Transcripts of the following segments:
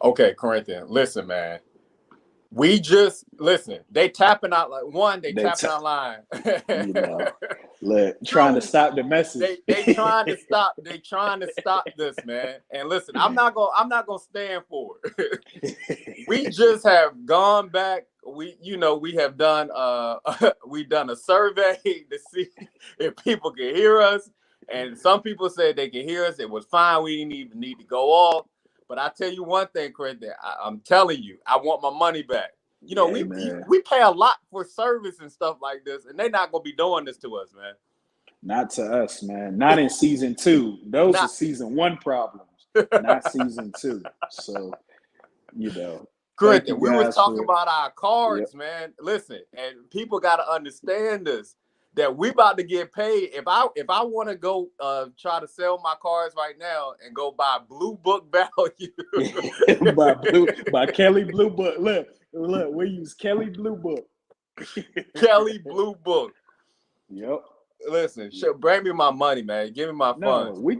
Okay, Corinthian, listen, man. We just listen. They tapping out like one. They They, tapping our line. you know, look, trying to Two, stop the message. they trying to stop. They trying to stop this, man. And listen, I'm not gonna stand for it. We just have gone back. We have done we done a survey to see if people can hear us, and some people said they can hear us. It was fine. We didn't even need to go off. But I tell you one thing, Chris, that I'm telling you, I want my money back. Hey man, We pay a lot for service and stuff like this, and they're not gonna be doing this to us, man. not to us, man. Not in season two. Those are Not season one problems, not season two. So, thank you Corinthian, we was guys talking for. about our Yep. cards, man. Listen, and people got to understand this that we about to get paid. If I want to go try to sell my cards right now and go buy blue book value, by Kelly Blue Book. Look, we use Kelly Blue Book. Kelly Blue Book. Yep. Listen, bring me my money, man. Give me my No, funds. we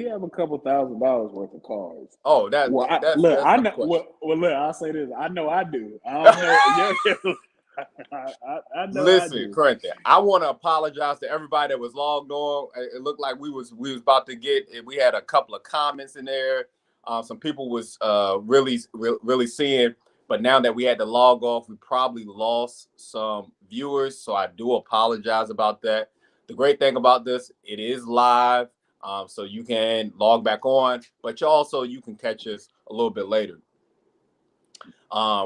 have a couple $1,000 worth of cards. Oh, Well, that's I no know. question. Look, I'll say this. I know I do. I don't know. Yeah, I know I Listen, do. Corinthian, I want to apologize to everybody that was logged on. It looked like we was about to get. We had a couple of comments in there. Some people was really seeing, but now that we had to log off, we probably lost some viewers. So I do apologize about that. The great thing about this, it is live, so you can log back on, but you can catch us a little bit later.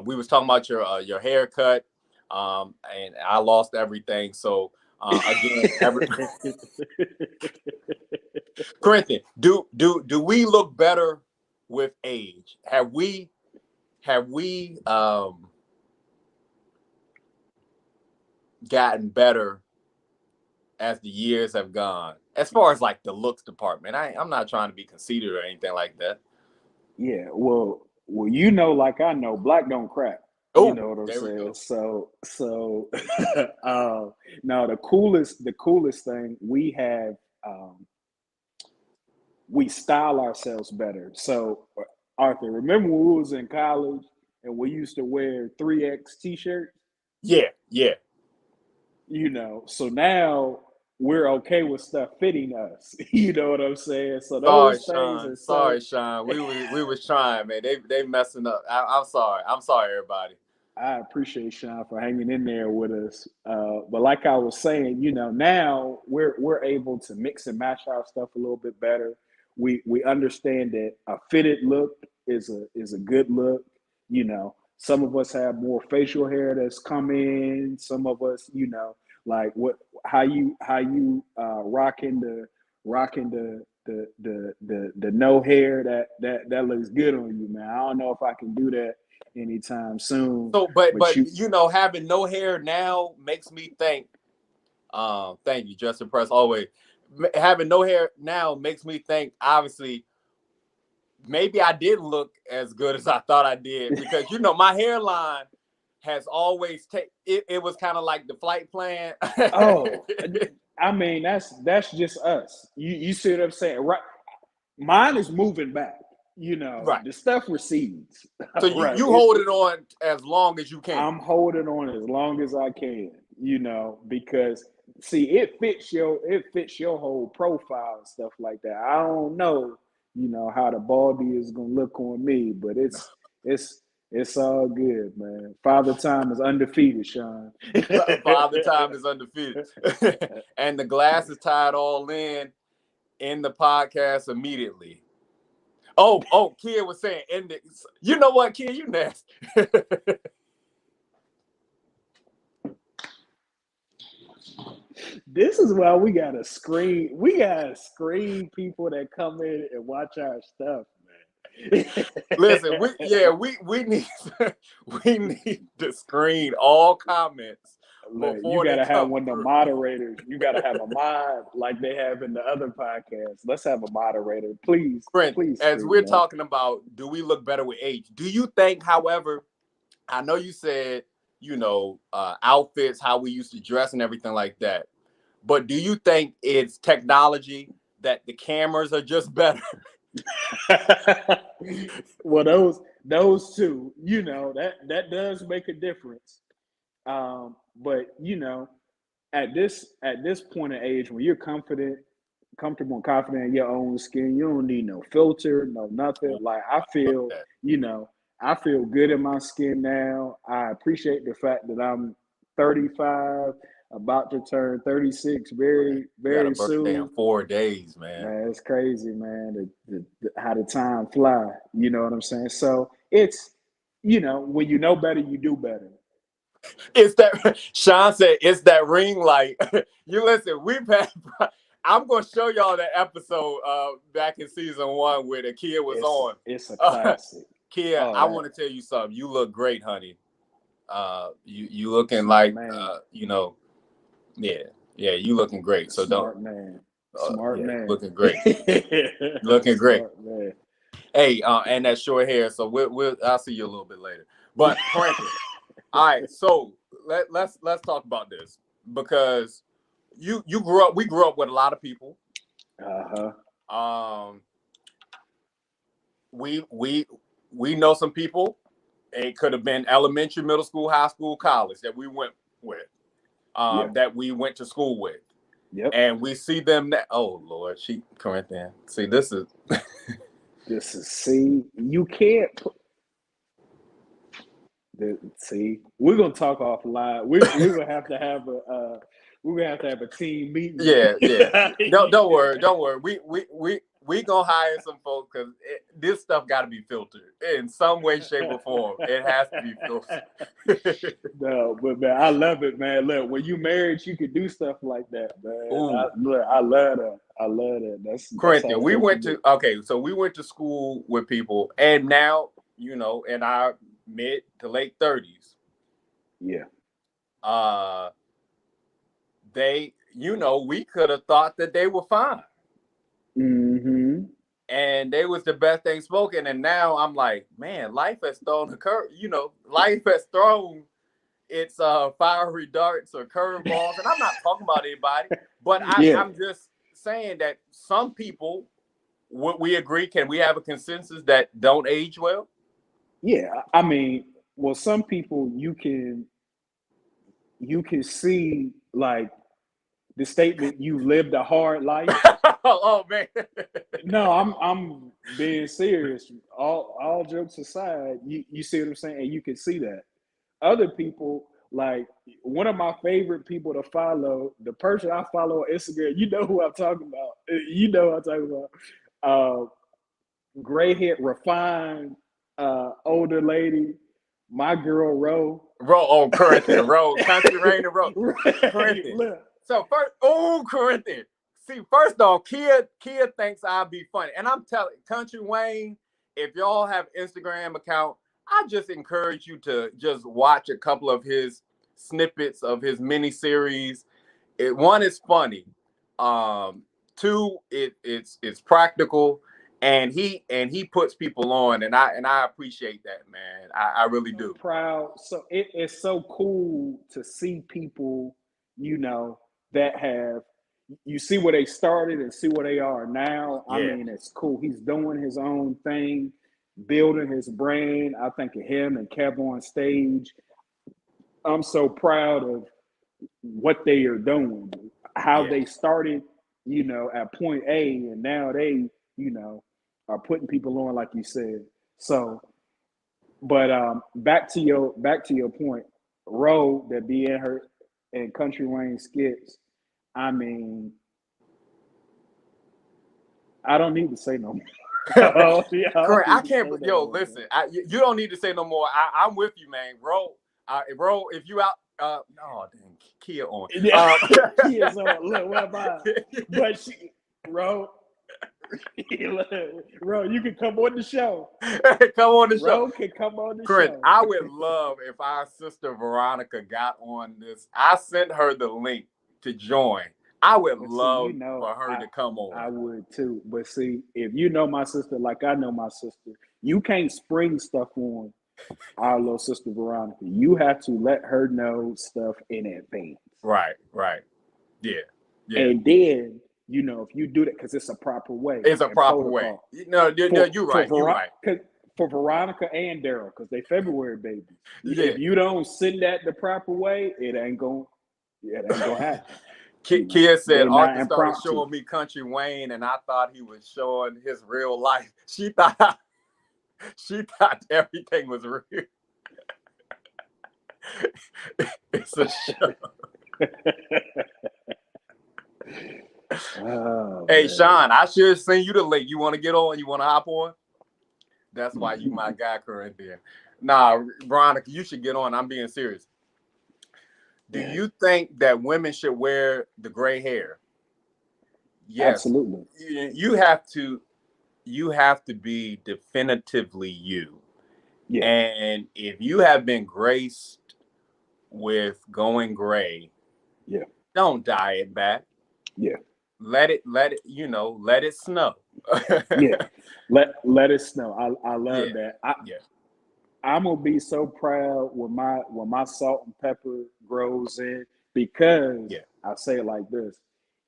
We was talking about your haircut, and I lost everything. So again, Corinthian, do we look better with age? Have we gotten better as the years have gone? As far as like the looks department, I'm not trying to be conceited or anything like that. Yeah, like I know, black don't crack. You Oh, know what I'm there we saying? go. So, now the coolest thing we have, um, we style ourselves better. So, Arthur, remember when we was in college and we used to wear 3X t-shirts? Yeah, yeah. So now we're okay with stuff fitting us. You know what I'm saying? So Sorry, those things Sean. are so. Sorry, Sean. We was trying, man. They messing up. I'm sorry. I'm sorry, everybody. I appreciate Sean for hanging in there with us. But like I was saying, now we're able to mix and match our stuff a little bit better. We understand that a fitted look is a good look. Some of us have more facial hair that's come in. Some of us, like how you rocking the no hair that looks good on you, man. I don't know if I can do that anytime soon. So, but But but having no hair now makes me think. Thank you, Justin Press. Always having no hair now makes me think. Obviously, maybe I didn't look as good as I thought I did because my hairline has always it was kind of like the flight plan. oh, I mean that's just us. You see what I'm saying? Right. Mine is moving back. Right. The stuff recedes. So Right. you hold it on as long as you can. I'm holding on as long as I can, because see, it fits your whole profile and stuff like that. I don't know, how the baldy is gonna look on me, but it's all good, man. Father Time is undefeated, Sean. Father Time is undefeated, and the glass is tied all in the podcast immediately. Oh, Kia was saying, you know what, Kia, you nasty. This is why we gotta screen. We gotta screen people that come in and watch our stuff, man. Listen, we need we need to screen all comments Look, you before they gotta have come one of the through. moderators. You gotta have a mod like they have in the other podcasts. Let's have a moderator, please, Friend, please as screen we're that. talking about, do we look better with age? Do you think, however, I know you said, outfits, how we used to dress and everything like that. But do you think it's technology that the cameras are just better? Well, those two, that does make a difference. But at this point in age when you're comfortable and confident in your own skin, you don't need no filter, no nothing. Like I feel good in my skin now. I appreciate the fact that I'm 35, about to turn 36 very, You got a very birthday in soon. 4 days, man. Man, it's crazy, man. How the time fly. You know what I'm saying? So it's, when you know better, you do better. It's that Sean said it's that ring light. You listen, we've had I'm gonna show y'all that episode back in season 1 where the kid was on. It's a classic. Kid, Oh, I want to tell you something. You look great, honey. You looking smart like man. yeah, you looking great. So Smart don't man. Smart man. looking great. Looking great. Smart man. Hey, and that short hair. So I'll see you a little bit later. But Franklin, all right. So let's talk about this because we grew up with a lot of people. We know some people. It could have been elementary, middle school, high school, college that we went with, that we went to school with. Yep. And we see them now. Oh Lord, Corinthian. See, this is you can't see. We're gonna talk offline. We're gonna have to have a team meeting. Yeah. Don't worry. We gonna hire some folks because this stuff got to be filtered in some way, shape, or form. It has to be filtered. No, but man, I love it, man. Look, when you married, you could do stuff like that, man. I love that. I love that. That's Corinthian. We went to school with people, and now in our mid to late 30s. Yeah. We could have thought that they were fine. Mm-hmm. And they was the best thing spoken. And now I'm like, man, life has thrown life has thrown its fiery darts or curveballs. And I'm not talking about anybody, but I'm just saying that some people, would we agree? Can we have a consensus that don't age well? Yeah, I mean, well, some people you can see like the statement, "You lived a hard life." Oh man. No, I'm being serious. All jokes aside, you see what I'm saying, and you can see that. Other people, like one of my favorite people to follow, the person I follow on Instagram, you know who I'm talking about. You know who I'm talking about. Gray haired, refined, older lady, my girl Ro. Corinthian, Ro, Country Rain and Ro. Corinthian. So Corinthian. See, first off, Kia thinks I'll be funny. And I'm telling Country Wayne, if y'all have Instagram account, I just encourage you to just watch a couple of his snippets of his mini series. One is funny. Two, it's practical. And he puts people on, and I appreciate that, man. I really do. Proud. So it is so cool to see people, that have, you see where they started and see where they are now. Yeah. I mean, it's cool. He's doing his own thing, building his brand. I think of him and Kev on stage. I'm so proud of what they are doing, how they started, at point A, and now they, are putting people on, like you said. So, but back to your point, Ro that be in her and Country Wayne skits. I mean, I don't need to say no more. Correct. I can't. Listen. You don't need to say no more. I'm with you, man. Ro, if you out. No, dang, Kia on. Kia's on. Look, what about? But Ro. Ro, you can come on the show. Come on the show. Ro can come on the Chris, show. I would love if our sister Veronica got on this. I sent her the link to join. I would love for her to come on. I would too. But see, if you know my sister like I know my sister, you can't spring stuff on our little sister Veronica. You have to let her know stuff in advance. Right. Yeah. And then you know, if you do that, because it's a proper way It's a and proper way. protocol. No, you're right. You're right. For Veronica and Daryl, because they February babies. Yeah. If you don't send that the proper way, it ain't gonna happen. Kia said Arthur started impromptu. showing me Country Wayne, and I thought he was showing his real life. She thought everything was real. It's a show. Oh, hey, man. Sean, I should send you the link. You want to get on? You want to hop on? That's why you my guy, Corinthian. Nah, Veronica, you should get on. I'm being serious. Do you think that women should wear the gray hair? Yes. Absolutely. You have to be definitively you. Yeah. And if you have been graced with going gray, don't dye it back. Yeah. Let it let it snow. Yeah. Let it snow. I love that. I'm gonna be so proud when my salt and pepper grows in, because I say it like this: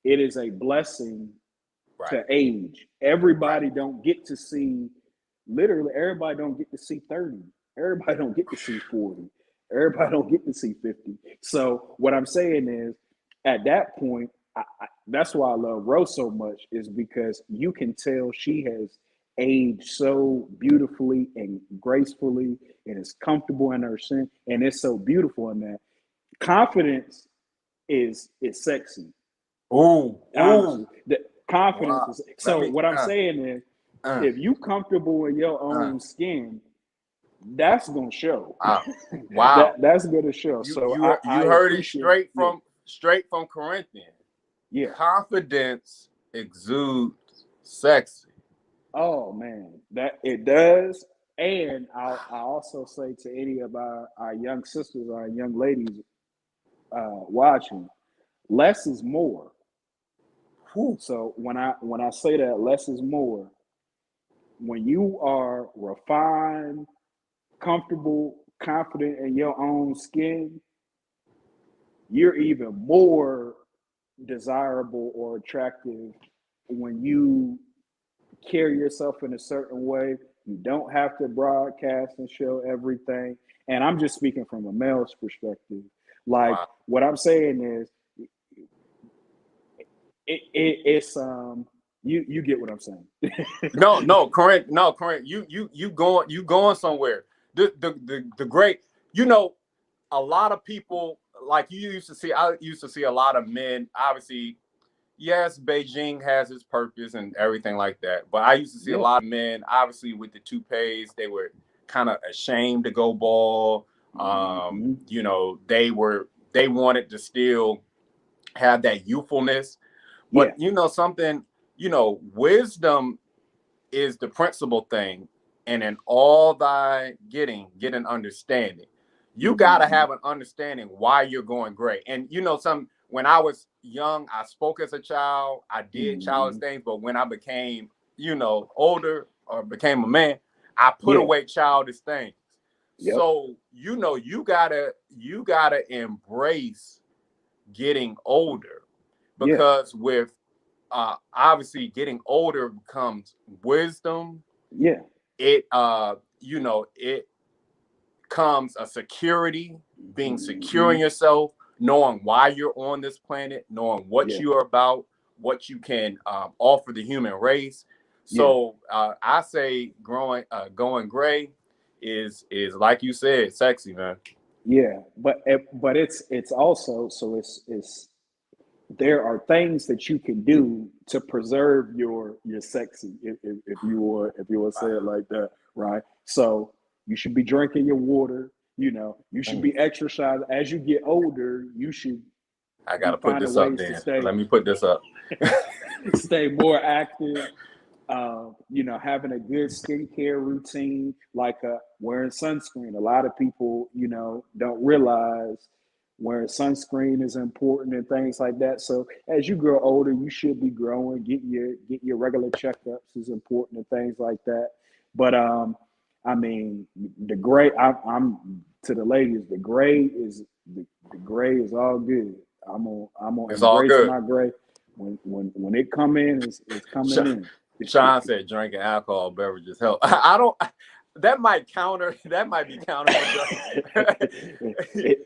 it is a blessing to age. Everybody don't get to see. Literally, everybody don't get to see 30. Everybody don't get to see 40. Everybody don't get to see 50. So what I'm saying is, at that point, that's why I love Rose so much, is because you can tell she has aged so beautifully and gracefully, and is comfortable in her skin, and it's so beautiful in that. Confidence is sexy. Ooh. The confidence is so. What I'm saying is, if you comfortable in your own skin, that's gonna show. Wow. That's gonna show. You heard it straight from Corinthian. Yeah. Confidence exudes sexy. Oh man, that it does. And I also say to any of our young sisters, our young ladies watching, less is more. Whew. So when I say that less is more, when you are refined, comfortable, confident in your own skin, you're even more desirable or attractive when you carry yourself in a certain way. You don't have to broadcast and show everything. And I'm just speaking from a male's perspective. Like, what I'm saying is, it's you get what I'm saying. No, Corinth, you going somewhere. The great, a lot of people, like I used to see a lot of men, obviously. Yes, Beijing has its purpose and everything like that. But I used to see a lot of men, obviously, with the toupees. They were kind of ashamed to go bald. They wanted to still have that youthfulness. But something, wisdom is the principal thing. And in all thy getting, get an understanding. You got to have an understanding why you're going gray. And when I was young, I spoke as a child. I did childish things. But when I became, older or became a man, I put away childish things. Yep. So, you gotta embrace getting older, because with obviously getting older comes wisdom. Yeah. It it comes a security, being secure in yourself, knowing why you're on this planet, knowing what you are about, what you can offer the human race. So I say going gray is like you said, sexy, man. Yeah, but it's also, so it's there are things that you can do to preserve your sexy, if you want to say it like that, right? So you should be drinking your water. You should be exercising. As you get older, you should. I gotta put this up there. Let me put this up. Stay more active. Having a good skincare routine, like wearing sunscreen. A lot of people, don't realize wearing sunscreen is important and things like that. So as you grow older, you should be growing. Get your regular checkups is important and things like that. But the gray. I'm to the ladies. The gray is all good. I'm on it's all good. My gray. when it come in, it's coming in. Sean said drinking alcohol beverages help. I don't. That might be counterproductive.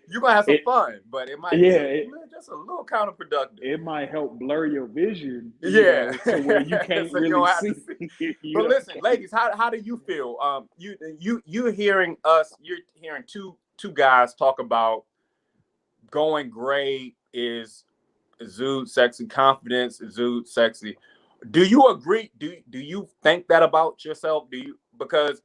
You're gonna have some fun, but it might be just a little counterproductive. It might help blur your vision, yeah, to where you can't so really see. But listen, ladies, how do you feel? You're hearing us. You're hearing two guys talk about going gray is exude sexy, confidence exude sexy. Do you agree? Do you think that about yourself? Do you? Because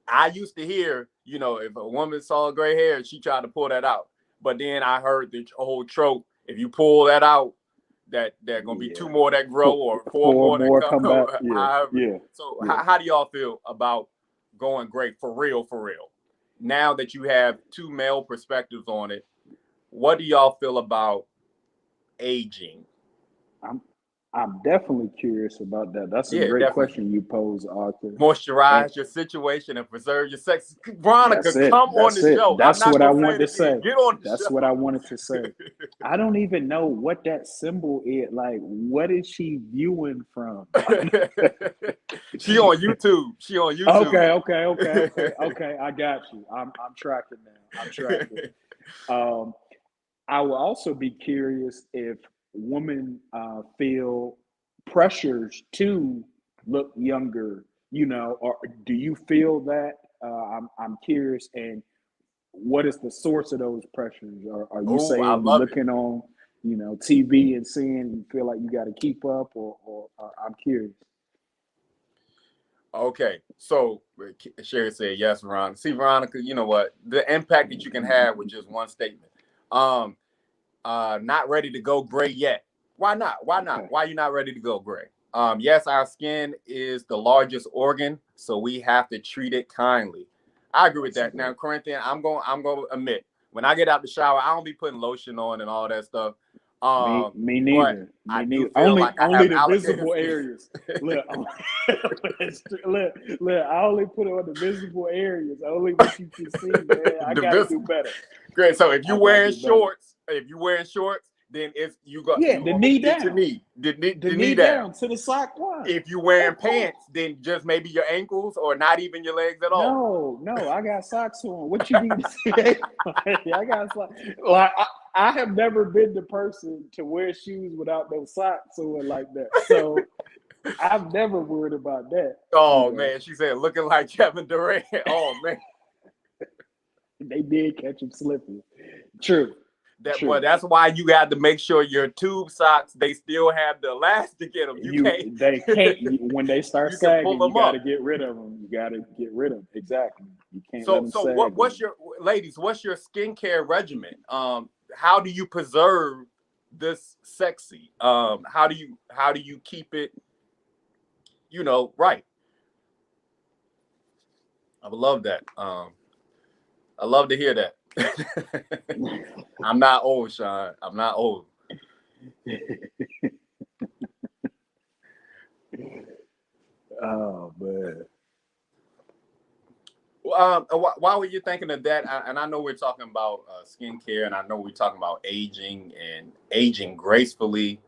I used to hear, if a woman saw gray hair, she tried to pull that out. But then I heard the whole trope: if you pull that out, that there are gonna be 2 more that grow or 4 more that come back. So how do y'all feel about going gray for real? Now that you have 2 male perspectives on it, what do y'all feel about aging? I'm definitely curious about that. That's a great question you pose, Arthur. Moisturize your situation and preserve your sex. Veronica, come on the show. That's what I wanted to say. Get on the show. That's what I wanted to say. I don't even know what that symbol is. Like, what is she viewing from? She on YouTube. Okay. I got you. I'm tracking now. I will also be curious if women feel pressures to look younger, or do you feel that? I'm curious, and what is the source of those pressures? Are you saying looking on, TV and seeing you feel like you got to keep up, or I'm curious. Okay, so Sherry said yes, Veronica. See, Veronica, you know what? The impact that you can have with just one statement. Not ready to go gray yet. Why not? Okay. Why are you not ready to go gray? Yes, our skin is the largest organ, so we have to treat it kindly. I agree with that. Now, Corinthian, I'm going to admit, when I get out the shower, I don't be putting lotion on and all that stuff. Me neither. Only the visible areas. Look, I only put it on the visible areas. Only what you can see, man. I gotta do better. Great. So if you're wearing shorts, then it's the knee down. Your knee. The knee down to the sock line. If you're wearing pants, then just maybe your ankles or not even your legs at all. No, I got socks on. What you need to see? I got socks. Like I have never been the person to wear shoes without no socks on like that. So I've never worried about that. Oh man, she said looking like Kevin Durant. Oh man. They did catch him slipping. True. Well, that's why you got to make sure your tube socks, they still have the elastic in them. They can't. When they start sagging, you got to get rid of them. Exactly. You can't let them sag. What's your skincare regimen? How do you preserve this sexy? How do you keep it, right? I would love that. I love to hear that. I'm not old, Sean. I'm not old. Oh man. Why were you thinking of that? And I know we're talking about skincare, and I know we're talking about aging and aging gracefully,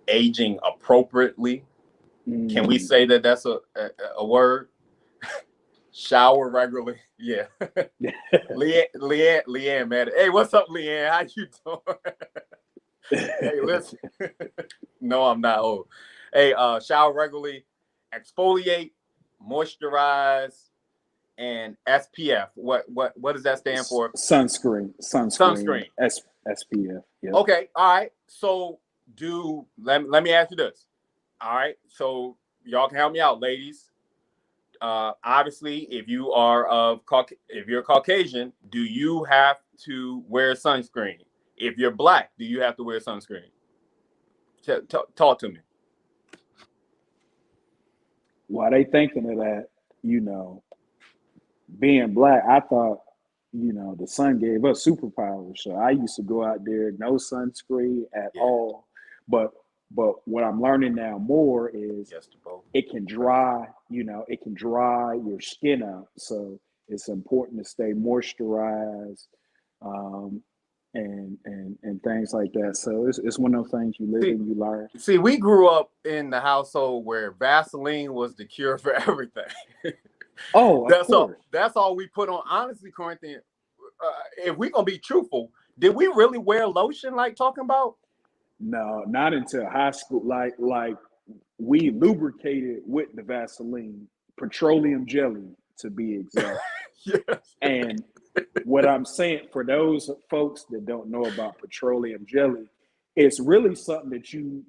aging appropriately. Can we say that that's a word? Shower regularly. Yeah. Leanne, man. Hey, what's up, Leanne? How you doing? Hey, listen. No, I'm not old. Hey, shower regularly, exfoliate, moisturize, and SPF. What does that stand for? Sunscreen. SPF. Yeah. Okay. All right. So let me ask you this. All right. So y'all can help me out, ladies. Obviously, if you're Caucasian, do you have to wear sunscreen? If you're Black, do you have to wear sunscreen? Talk to me. Why they thinking of that? Being Black, I thought, the sun gave us superpowers. So I used to go out there, no sunscreen at all. But what I'm learning now more is it can dry, your skin out. So it's important to stay moisturized. and things like that. So it's one of those things you live and you learn. See, we grew up in the household where Vaseline was the cure for everything. Oh, of course. That's all we put on. Honestly, Corinthian, if we're gonna be truthful, did we really wear lotion like talking about? No, not until high school. Like we lubricated with the Vaseline, petroleum jelly to be exact. Yes. And what I'm saying for those folks that don't know about petroleum jelly, it's really something that you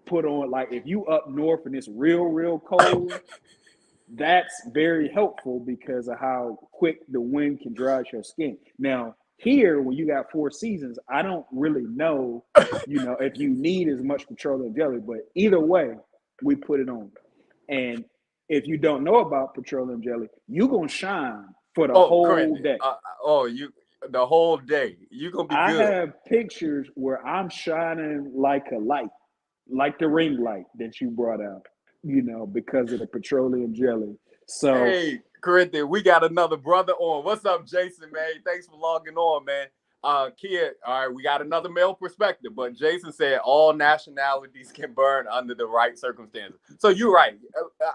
put on. Like if you up north and it's real cold, that's very helpful because of how quick the wind can dry out your skin. Now, here, when you got 4 seasons, I don't really know, if you need as much petroleum jelly, but either way, we put it on. And if you don't know about petroleum jelly, you're going to shine for the whole day. The whole day. You're going to be good. I have pictures where I'm shining like a light, like the ring light that you brought out, because of the petroleum jelly. So, hey, Corinthian, we got another brother on. What's up, Jason, man? Thanks for logging on, man. Kid, all right, we got another male perspective, but Jason said all nationalities can burn under the right circumstances. So you're right.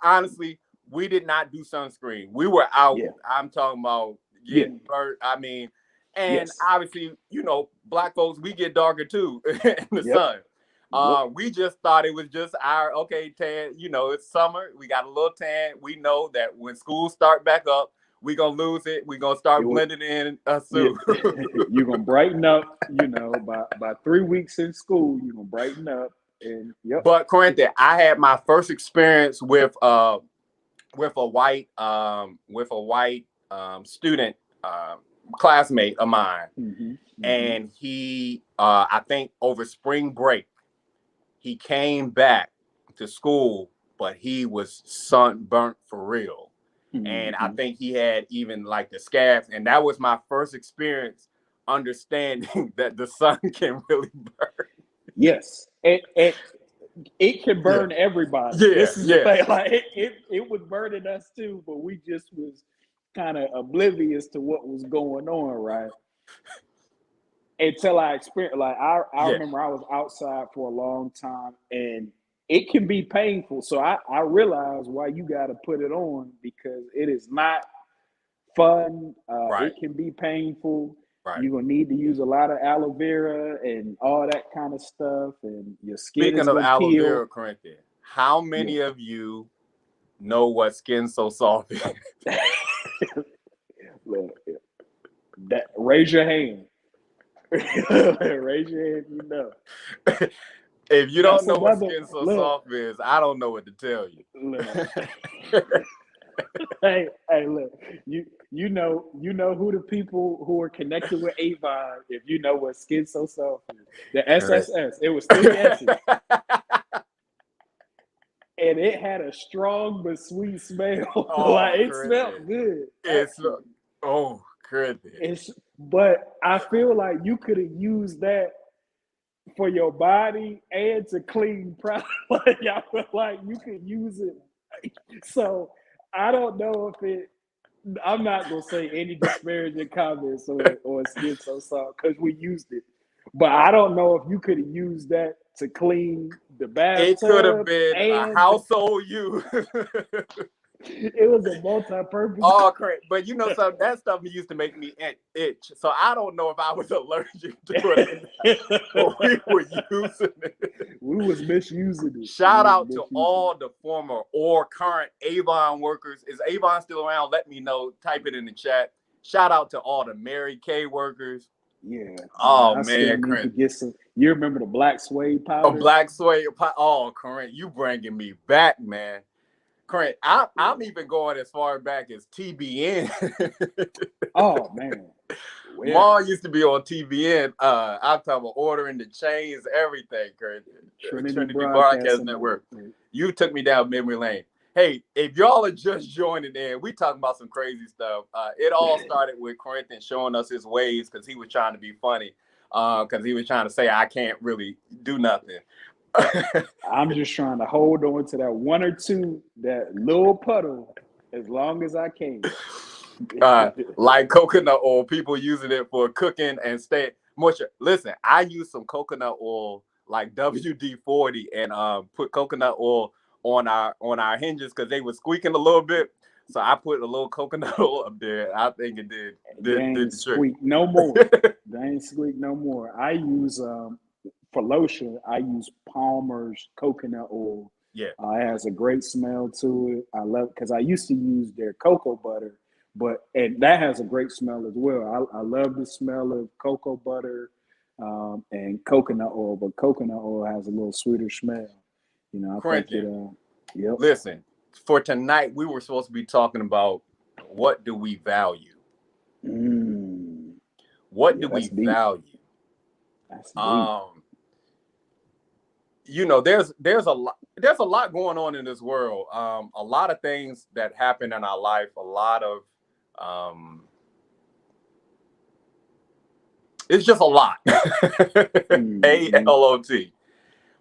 Honestly, we did not do sunscreen. We were out. Yeah. I'm talking about getting burnt. I mean, and obviously, black folks, we get darker too in the sun. We just thought it was just tan, it's summer. We got a little tan. We know that when schools start back up, we're going to lose it. We're going to start blending in soon. You're going to brighten up, by 3 weeks in school, you're going to brighten up. And But Corinthian, I had my first experience with a white student, classmate of mine. Mm-hmm. And he, I think over spring break, he came back to school, but he was sunburnt for real. Mm-hmm. And I think he had even like the scabs. And that was my first experience understanding that the sun can really burn. Yes. It can burn everybody. This is the thing. Like it was burning us too, but we just was kind of oblivious to what was going on, right? Until I experienced, I remember I was outside for a long time, and it can be painful. So I realized why you got to put it on, because it is not fun. It can be painful. Right. You're going to need to use a lot of aloe vera and all that kind of stuff, and your skin is going to peel. Speaking of aloe vera, Corinthian, how many of you know what Skin So Soft is? Look, raise your hand. Raise your hand if you know. If you don't know what Skin So Soft is, I don't know what to tell you. Hey, look, you know who the people who are connected with Avon, if you know what Skin So Soft is. The SSS, it was 3 S's. And it had a strong but sweet smell. It smelled good. But I feel like you could have used that for your body and to clean product. I feel like you could use it. So I don't know if I'm not gonna say any disparaging comments on Skin So Soft because we used it. But I don't know if you could have used that to clean the bathtub. It could have been a household use. It was a multi-purpose. Oh, correct. But that stuff used to make me itch. So I don't know if I was allergic to it. But we were using it. We was misusing it. Shout out to all the former or current Avon workers. Is Avon still around? Let me know. Type it in the chat. Shout out to all the Mary Kay workers. Yeah. Oh, man. To get some. You remember the black suede powder? Oh, black suede powder. Oh, Corinne, you bringing me back, man. Corinne, I'm even going as far back as TBN. Oh, man. Well, Mom used to be on TBN. I'm talking about ordering the chains, everything, Corinne. Trinity Broadcast Network. You took me down memory lane. Hey, if y'all are just joining in, we talking about some crazy stuff. It all started with Corinthian showing us his ways because he was trying to be funny. Because he was trying to say, I can't really do nothing. I'm just trying to hold on to that one or two, that little puddle, as long as I can. Like coconut oil, people using it for cooking and stay. moisture. Listen, I use some coconut oil like WD-40 and put coconut oil on our hinges because they were squeaking a little bit. So I put a little coconut oil up there. I think it They did ain't the trick. squeak no more. They ain't squeak no more. I use for lotion. I use Palmer's coconut oil. Yeah. It has a great smell to it. I love because I used to use their cocoa butter, and that has a great smell as well. I love the smell of cocoa butter and coconut oil, but coconut oil has a little sweeter smell. You know, I think it. Corinthian, Yep. listen, for tonight, we were supposed to be talking about what do we value? What do we deep. value? That's deep. You know, there's a lot going on in this world. A lot of things that happen in our life. A lot of it's just a lot. ALOT.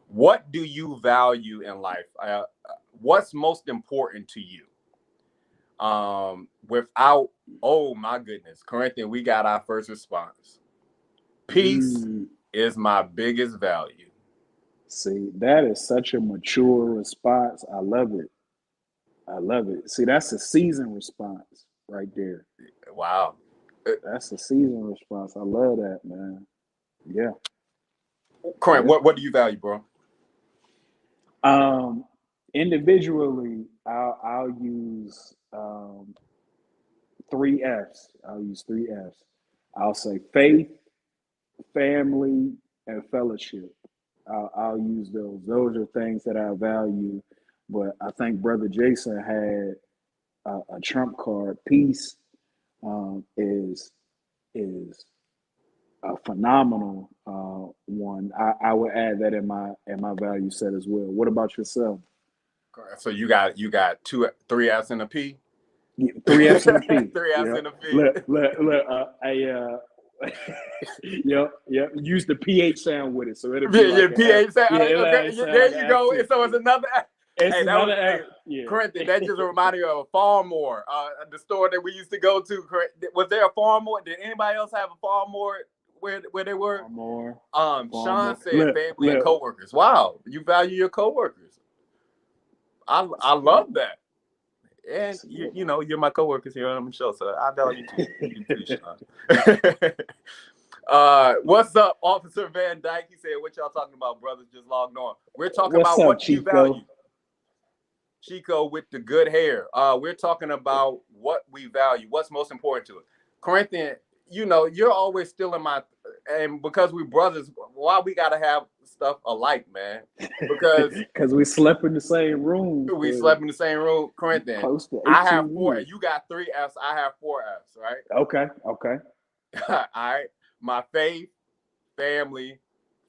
What do you value in life? What's most important to you? Without, oh my goodness, Corinthian, we got our first response. Peace is my biggest value. See, that is such a mature response. I love it. I love it. See, that's a seasoned response right there. Wow. That's a seasoned response. I love that, man. Yeah. Correct. Yeah. What do you value, bro? Individually, I'll use 3 F's. I'll use 3 F's. I'll say faith, family, and fellowship. I'll use those. Those are things that I value. But I think Brother Jason had a trump card. Peace is a phenomenal one. I would add that in my value set as well. What about yourself? So you got 3 F's and a P. Yeah, 3 F's and a P. 3 F's and a P. Look. Yep. Use the PH sound with it, so it'll be like PH sound. Okay, there you go. So it's another. It's another F. Yeah. Corinthian, that just reminded me of a Farmore, the store that we used to go to. Was there a Farmore? Did anybody else have a Farmore where they were? Farmore. Sean said family and coworkers. Wow, you value your coworkers. I love that. And you know, you're my coworkers here on the show, so I value you too, Sean. What's up, Officer Van Dyke? He said, "What y'all talking about, brothers? Just logged on. We're talking about what Chico? You value." Chico with the good hair. We're talking about what we value. What's most important to it. Corinthian, you know, you're always still in my, and because we brothers, why we gotta have stuff alike, man? Because we slept in the same room. We slept in the same room, Corinthian. I have 4. You got 3 F's. I have 4 F's, right? Okay. All right. My faith, family,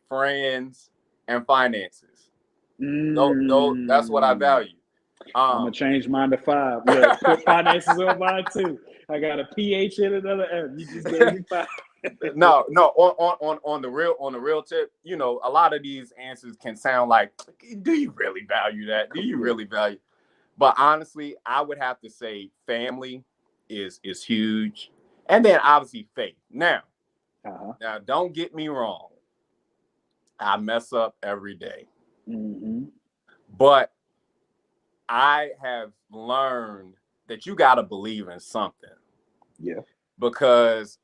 friends, and finances. That's what I value. I'm gonna change mine to 5. Look, put finances on mine too. I got a PH and another F. You just gave me 5. No. On the real tip, you know, a lot of these answers can sound like, do you really value that? Do you really value? But honestly, I would have to say family is huge, and then obviously faith. Now, don't get me wrong. I mess up every day, but I have learned that you got to believe in something. Yeah. Because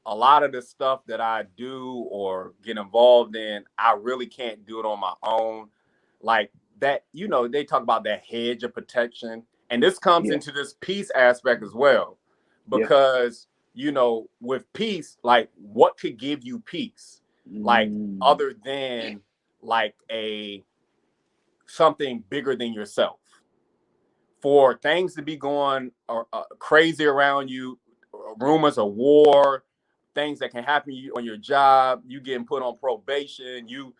a lot of the stuff that I do or get involved in, I really can't do it on my own. Like that, you know, they talk about that hedge of protection. And this comes into this peace aspect as well. Because, you know, with peace, like what could give you peace? Like other than like something bigger than yourself. For things to be going crazy around you, rumors of war, things that can happen to you on your job, you getting put on probation, you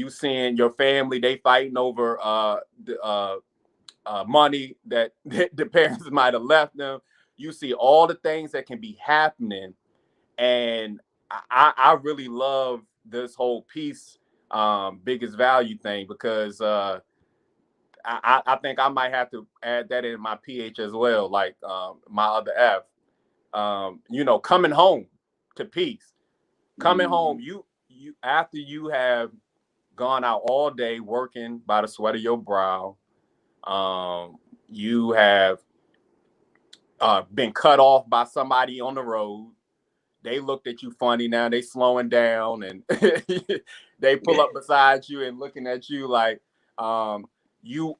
seeing your family, they fighting over money that the parents might have left them. You see all the things that can be happening, and I really love this whole peace biggest value thing because I think I might have to add that in my PH as well, like my other F. You know, coming home to peace. coming home, you after you have gone out all day working by the sweat of your brow, you have been cut off by somebody on the road. They looked at you funny. Now they slowing down and they pull up beside you and looking at you like you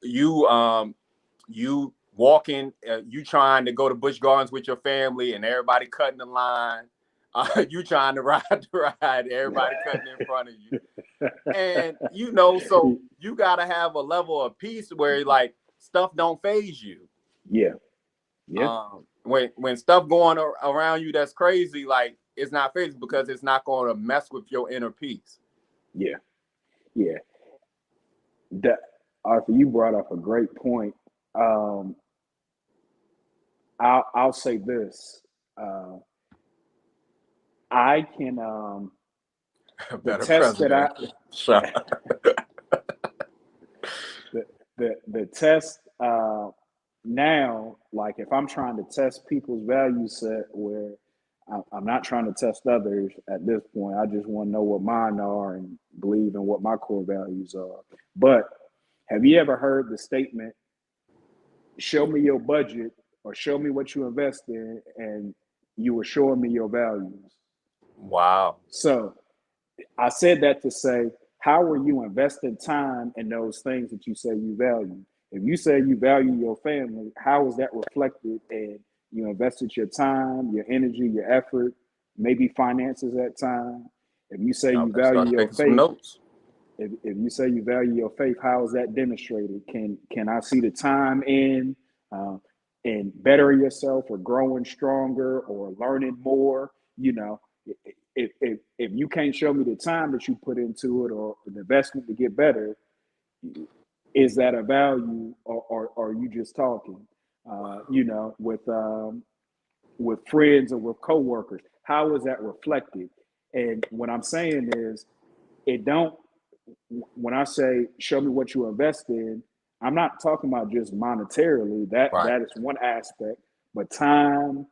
walking, you trying to go to Busch Gardens with your family and everybody cutting the line. You trying to ride the ride, everybody cutting in front of you. And so you gotta have a level of peace where like stuff don't phase you. Yeah. When stuff going around you that's crazy, like it's not phasing because it's not going to mess with your inner peace. Yeah. Arthur, you brought up a great point. I'll say this. I can the test that the test now, like if I'm trying to test people's value set, where I'm not trying to test others at this point. I just want to know what mine are and believe in what my core values are. But have you ever heard the statement, show me your budget or show me what you invest in and you were showing me your values? Wow. So I said that to say, how are you investing time in those things that you say you value? If you say you value your family, how is that reflected in you invested your time, your energy, your effort, maybe finances at time? If you say you value your faith, if you say you value your faith, how is that demonstrated? Can I see the time in bettering yourself or growing stronger or learning more? If you can't show me the time that you put into it or the investment to get better, is that a value or are you just talking? With friends or with coworkers, how is that reflected? And what I'm saying is, when I say show me what you invest in, I'm not talking about just monetarily. That is one aspect, but time,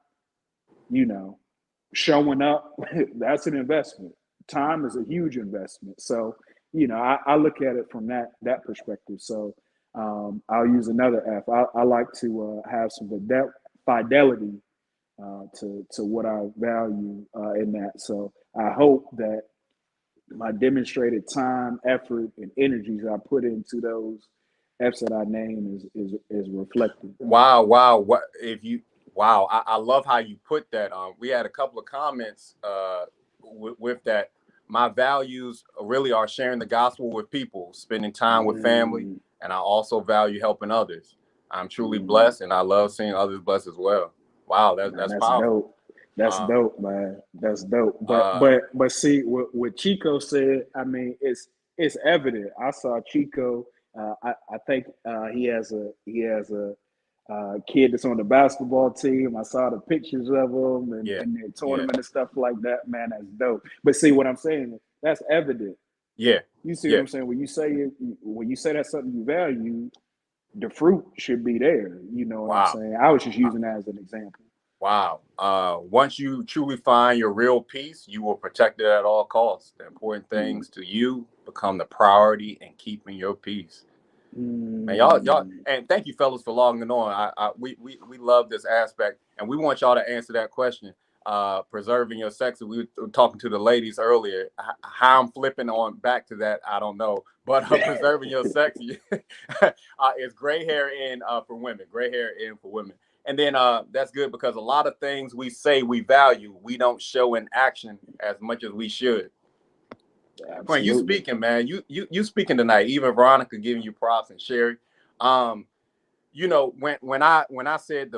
showing up, that's an investment. Time is a huge investment. So, I look at it from that perspective. So I'll use another F. I like to have some fidelity to what I value in that. So I hope that my demonstrated time, effort, and energies I put into those F's that I name is reflected. Wow. I love how you put that. We had a couple of comments with that. My values really are sharing the gospel with people, spending time with family, and I also value helping others. I'm truly blessed, and I love seeing others blessed as well. Wow, that's powerful. Dope. That's dope, man. That's dope. But see what Chico said. I mean, it's evident. I saw Chico. I think he has a kid that's on the basketball team. I saw the pictures of him and their tournament and stuff like that. Man, that's dope. But see what I'm saying? That's evident. Yeah. You see what I'm saying? When you say that's something you value, the fruit should be there. You know what I'm saying? I was just using that as an example. Wow. Once you truly find your real peace, you will protect it at all costs. The important things to you become the priority in keeping your peace. Man, y'all, and thank you, fellas, for logging on. We love this aspect, and we want y'all to answer that question. Preserving your sex. We were talking to the ladies earlier. How I'm flipping on back to that, I don't know. But preserving your sex is gray hair in for women. Gray hair in for women. And then that's good because a lot of things we say we value, we don't show in action as much as we should. When you speaking, man, you speaking tonight. Even Veronica giving you props and Sherry. When I said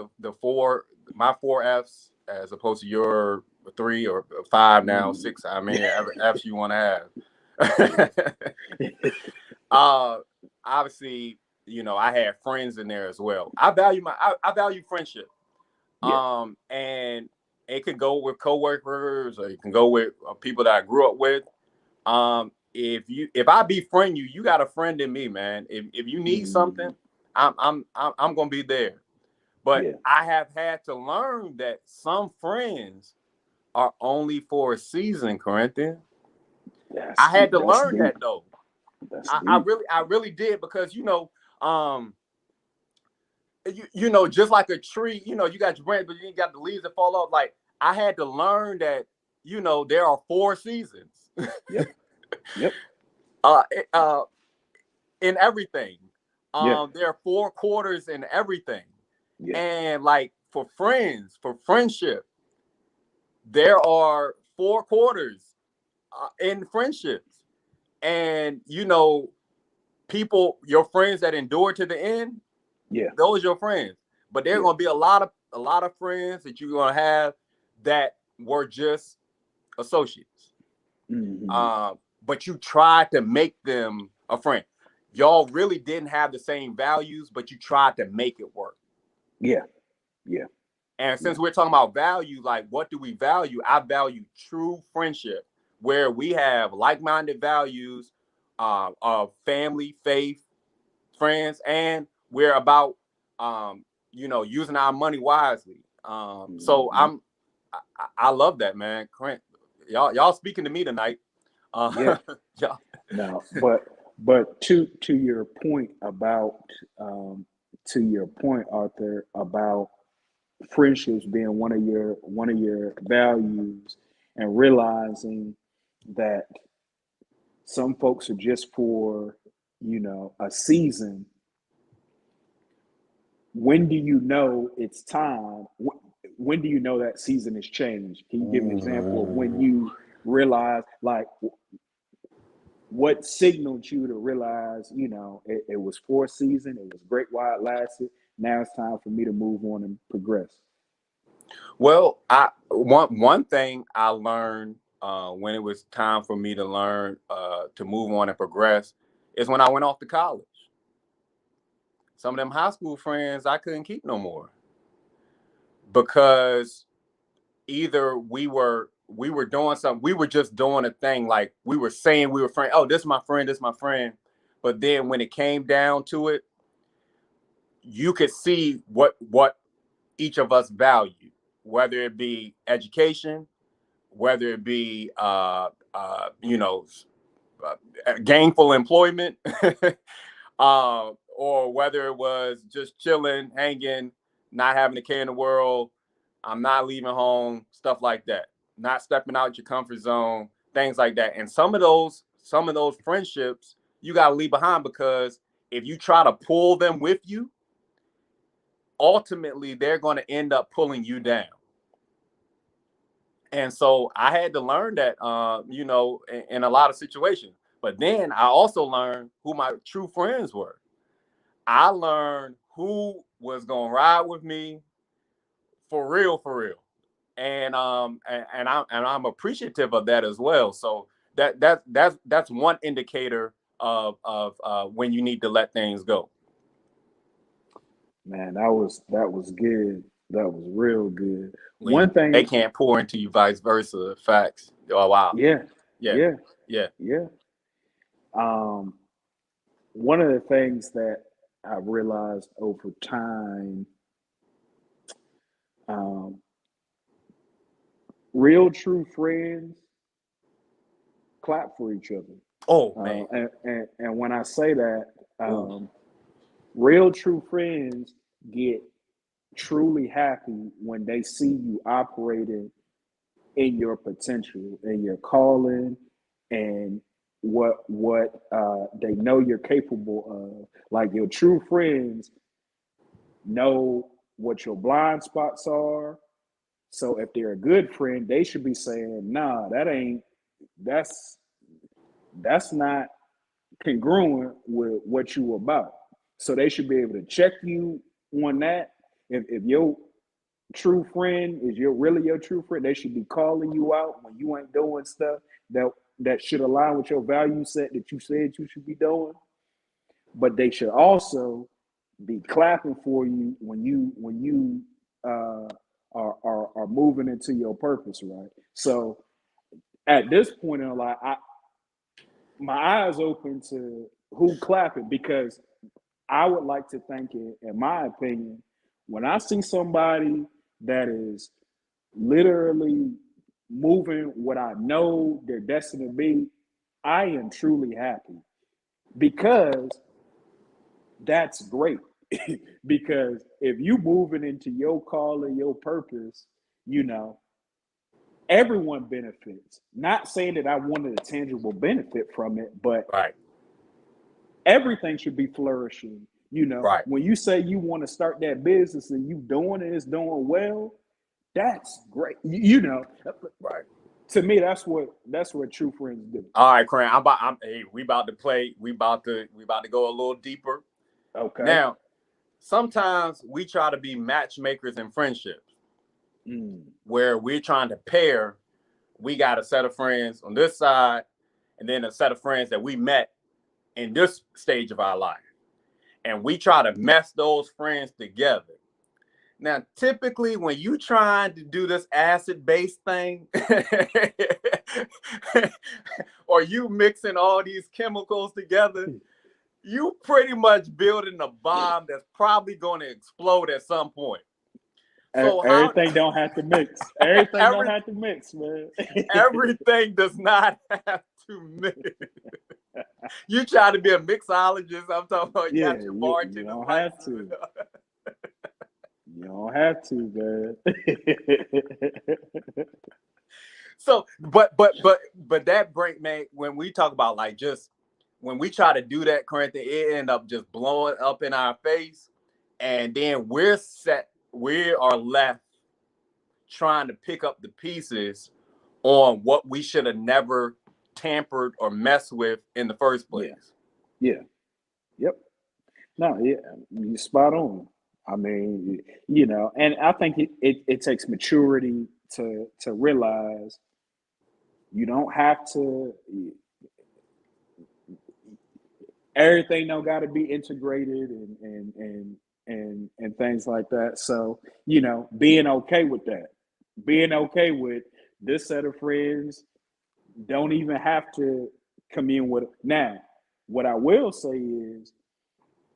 my four F's as opposed to your 3 or 5 now, 6. I mean, F's you want to have. Obviously, I had friends in there as well. I value friendship. And it could go with coworkers or it can go with people that I grew up with. If I befriend you, you got a friend in me, man. If you need something, I'm gonna be there. But I have had to learn that some friends are only for a season, Corinthian. That's I had deep. to That's learn deep. that though. That's deep. I really did, because just like a tree, you got your branch, but you got the leaves that fall off. Like, I had to learn that, there are 4 seasons. Yep. Yep. uh, uh, in everything. Yeah. There are 4 quarters in everything. Yeah. And like for friends, for friendship, there are 4 quarters in friendships. And people, your friends that endure to the end, Yeah. those are your friends. But there are Yeah. gonna be a lot of friends that you're gonna have that were just associates. Mm-hmm. But you tried to make them a friend. Y'all really didn't have the same values, but you tried to make it work. Yeah. Yeah. And Yeah. since we're talking about value, like, what do we value? I value true friendship, where we have like-minded values of family, faith, friends, and we're about using our money wisely. So Mm-hmm. I love that, man. Y'all speaking to me tonight. Yeah. Y'all, Now, but to your point about Arthur, about friendships being one of your values, and realizing that some folks are just for a season. When do you know it's time? When do you know that season has changed? Can you give an example of when you realize, like, what signaled you to realize, it was for a season, it was great while it lasted. Now it's time for me to move on and progress. Well, one thing I learned when it was time for me to learn to move on and progress is when I went off to college. Some of them high school friends I couldn't keep no more, because either we were doing something, we were just doing a thing, like we were saying we were friends. Oh, this is my friend, this is my friend. But then when it came down to it, you could see what each of us valued, whether it be education, whether it be gainful employment, or whether it was just chilling, hanging, not having a care in the world. I'm not leaving home, stuff like that. Not stepping out your comfort zone, things like that. And some of those friendships you gotta leave behind, because if you try to pull them with you, ultimately they're going to end up pulling you down. And so I had to learn that, in a lot of situations. But then I also learned who my true friends were. I learned who was gonna ride with me for real. And I'm appreciative of that as well. So that's one indicator of when you need to let things go. Man, that was good. That was real good. When One they thing, can't pour into you, vice versa. Facts. Oh wow. yeah, Yeah. yeah, Yeah. yeah. Um, One of the things that I realized over time, um, real true friends clap for each other. Oh man. And when I say that, Ooh. um, real true friends get truly happy when they see you operating in your potential, in your calling, and what they know you're capable of. Like, your true friends know what your blind spots are. So if they're a good friend, they should be saying, "Nah, that's that's not congruent with what you about." So they should be able to check you on that. If your true friend is really your true friend, they should be calling you out when you ain't doing stuff that should align with your value set that you said you should be doing. But they should also be clapping for you when you uh, are moving into your purpose, right? So at this point in life, my eyes open to who clapping, because I would like to think it, in my opinion, when I see somebody that is literally moving what I know they're destined to be, I am truly happy because that's great. Because if you moving into your calling, your purpose, you know, everyone benefits. Not saying that I wanted a tangible benefit from it, but Right. everything should be flourishing. You know, Right. when you say you want to start that business and you doing it, it's doing well, that's great. You know, Right. to me, that's what true friends do. All right, Cran. Hey, we about to play. We about to go a little deeper. Okay. Now, sometimes we try to be matchmakers in friendships where we're trying to pair. We got a set of friends on this side, and then a set of friends that we met in this stage of our life. And we try to mess those friends together. Now, typically, when you trying to do this acid-based thing, or you mixing all these chemicals together, you pretty much building a bomb that's probably going to explode at some point. So how Everything don't have to mix. Everything don't every, have to mix, man. everything does not have to mix. You try to be a mixologist. I'm talking about you Yeah, got your you bartenders don't have license. to. You don't have to, man. So, but that break, man, when we talk about like just when we try to do that current thing, it end up just blowing up in our face, and then we are left trying to pick up the pieces on what we should have never tampered or messed with in the first place. Yeah. Yep. No, yeah, you spot on. I mean, you know, and I think it takes maturity to realize you don't have to everything don't got to be integrated and things like that. So, you know, being okay with that, being okay with this set of friends don't even have to commune with. Now, what I will say is,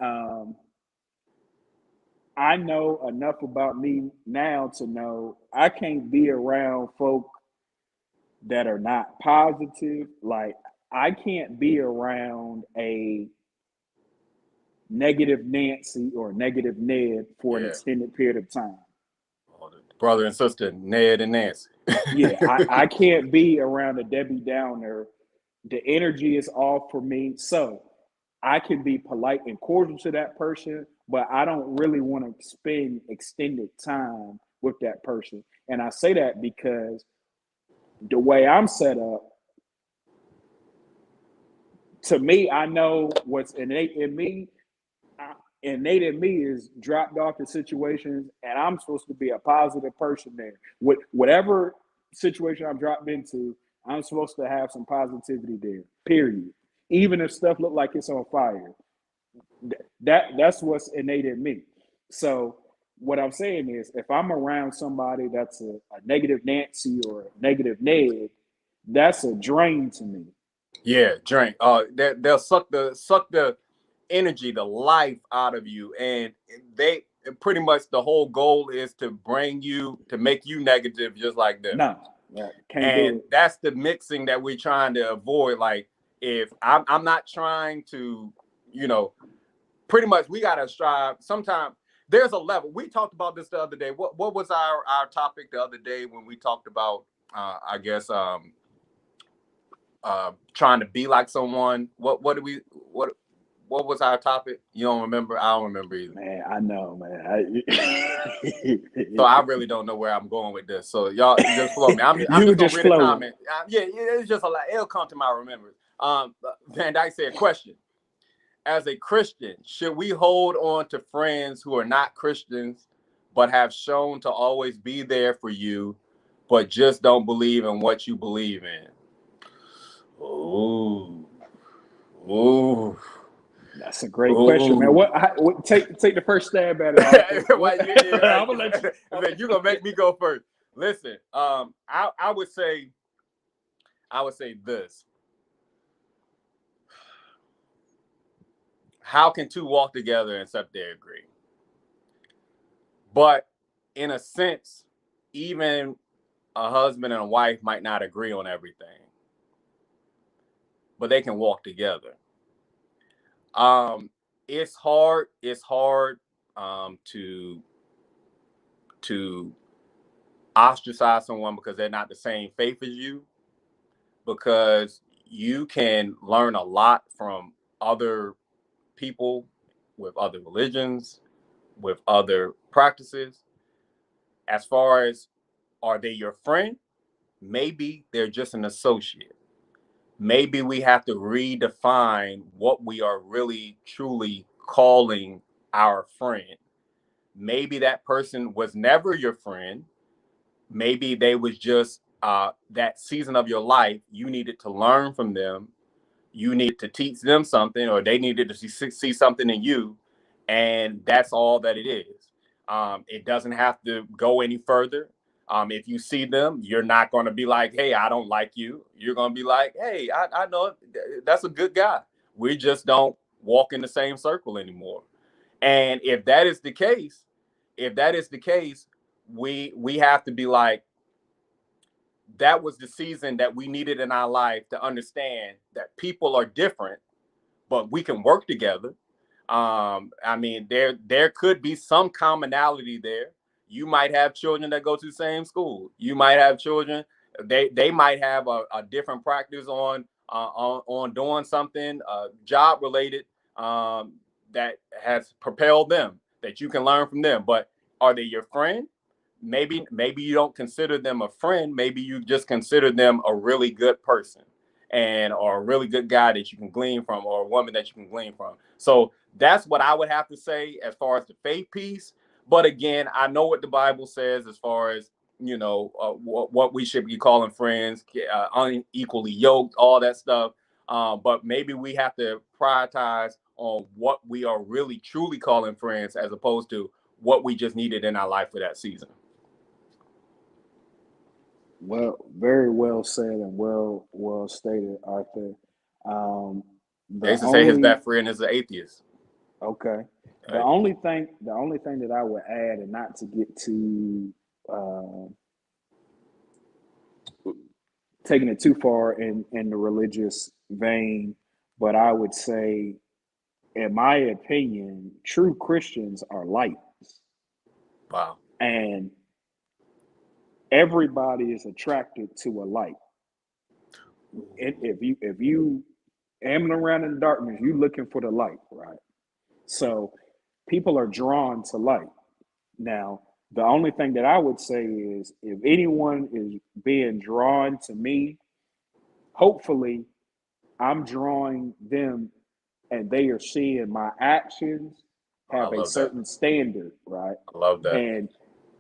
um, I know enough about me now to know I can't be around folk that are not positive. Like, I can't be around a negative Nancy or negative Ned for an Yeah. extended period of time. Brother and sister, Ned and Nancy. Yeah, I can't be around a Debbie Downer. The energy is off for me. So I can be polite and cordial to that person, but I don't really want to spend extended time with that person. And I say that because the way I'm set up, to me, I know what's innate in me. Innate in me is dropped off in situations, and I'm supposed to be a positive person there. Whatever situation I'm dropped into, I'm supposed to have some positivity there. Period. Even if stuff look like it's on fire, that's what's innate in me. So what I'm saying is, if I'm around somebody that's a negative Nancy or a negative Ned, that's a drain to me. Yeah, drink. They'll suck the energy, the life out of you, and they pretty much the whole goal is to make you negative, just like them. No, can't do And it. that's the mixing that we're trying to avoid. Like, if I'm not trying to, pretty much we gotta strive. Sometimes there's a level. We talked about this the other day. What was our topic the other day when we talked about I guess trying to be like someone. What was our topic? You don't remember? I don't remember either. Man, I know, man. So I really don't know where I'm going with this. So y'all just flow me. I'm You just gonna just read a flow. comment. Yeah, it's just a lot. It'll come to my remembrance. Van Dyke said, question. As a Christian, should we hold on to friends who are not Christians, but have shown to always be there for you, but just don't believe in what you believe in? Ooh. Ooh. That's a great question, man. Ooh. Take the first stab at it, Arthur. I'm gonna let you. You're gonna make me go first. Listen, I would say this. How can two walk together except they agree? But in a sense, even a husband and a wife might not agree on everything, but they can walk together. Um, it's hard. It's hard to ostracize someone because they're not the same faith as you, because you can learn a lot from other people with other religions, with other practices. As far as, are they your friend? Maybe they're just an associate. Maybe we have to redefine what we are really truly calling our friend. Maybe that person was never your friend. Maybe they was just that season of your life. You needed to learn from them. You needed to teach them something, or they needed to see something in you. And that's all that it is. It doesn't have to go any further. If you see them, you're not going to be like, hey, I don't like you. You're going to be like, hey, I know that's a good guy. We just don't walk in the same circle anymore. And if that is the case, we have to be like, that was the season that we needed in our life to understand that people are different, but we can work together. I mean, there could be some commonality there. You might have children that go to the same school. You might have children, they might have a different practice on doing something job related, that has propelled them, that you can learn from them. But are they your friend? Maybe you don't consider them a friend. Maybe you just consider them a really good person, and or a really good guy that you can glean from, or a woman that you can glean from. So that's what I would have to say as far as the faith piece. But again, I know what the Bible says as far as, what we should be calling friends, unequally yoked, all that stuff. But maybe we have to prioritize on what we are really truly calling friends, as opposed to what we just needed in our life for that season. Well, very well said and well stated, Arthur. Um, They the used to say his only best friend is an atheist. Okay, the Right. only thing that I would add, and not to get too uh, taking it too far in the religious vein, but I would say, in my opinion, true Christians are lights, Wow. and everybody is attracted to a light. If you aiming around in darkness, you looking for the light, right? So people are drawn to light. Now, the only thing that I would say is, if anyone is being drawn to me, hopefully I'm drawing them and they are seeing my actions I have a love that. certain standard, right? I love that. And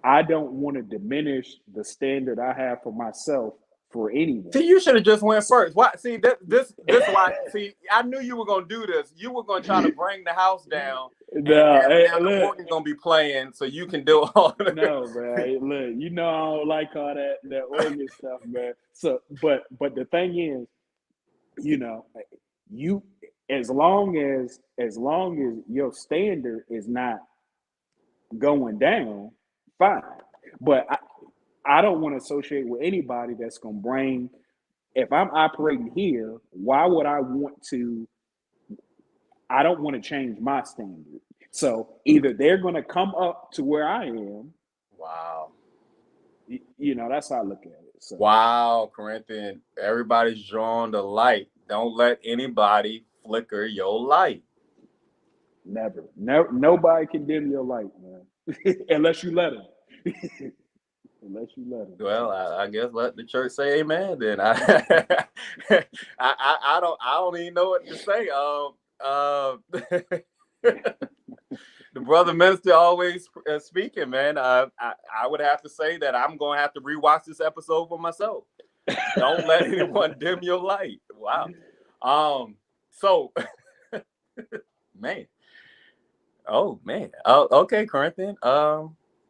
I don't want to diminish the standard I have for myself for anyone. See, you should have just went first. Why? See, this why. See, I knew you were gonna do this. You were gonna try to bring the house down, and No, have hey, now the look, organ gonna be playing, so you can do all of it. no, man. Hey, look, you know I don't like all that organ stuff, man. So, but the thing is, you know, you as long as your standard is not going down, fine. But I don't want to associate with anybody that's gonna bring. If I'm operating here, why would I want to? I don't want to change my standard. So either they're gonna come up to where I am. Wow. That's how I look at it. So Wow, Corinthian. Everybody's drawn the light. Don't let anybody flicker your light. never, nobody can dim your light, man, unless you let them. Unless you let them. Well, So. I guess let the church say amen. Then I don't even know what to say. The brother minister always speaking, man. I would have to say that I'm going to have to rewatch this episode for myself. Don't let anyone dim your light. Wow. So, man. Oh man. Okay, Corinthian.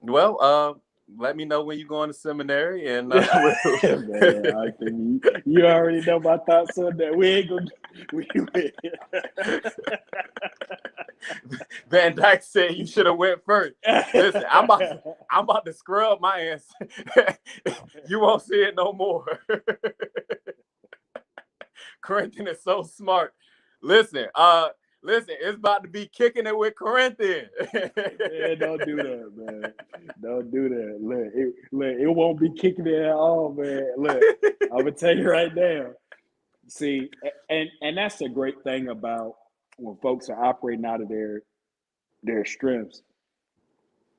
Well, let me know when you're going to seminary, and Man, I think you already know my thoughts on that. We ain't gonna. Van Dyke said you should have went first. Listen, I'm about to scrub my answer. You won't see it no more. Corinthian is so smart. Listen, it's about to be kicking it with Corinthian. Yeah, don't do that, man. Don't do that. Look, it won't be kicking it at all, man. Look, I'm gonna tell you right now. See, and that's the great thing about when folks are operating out of their strengths.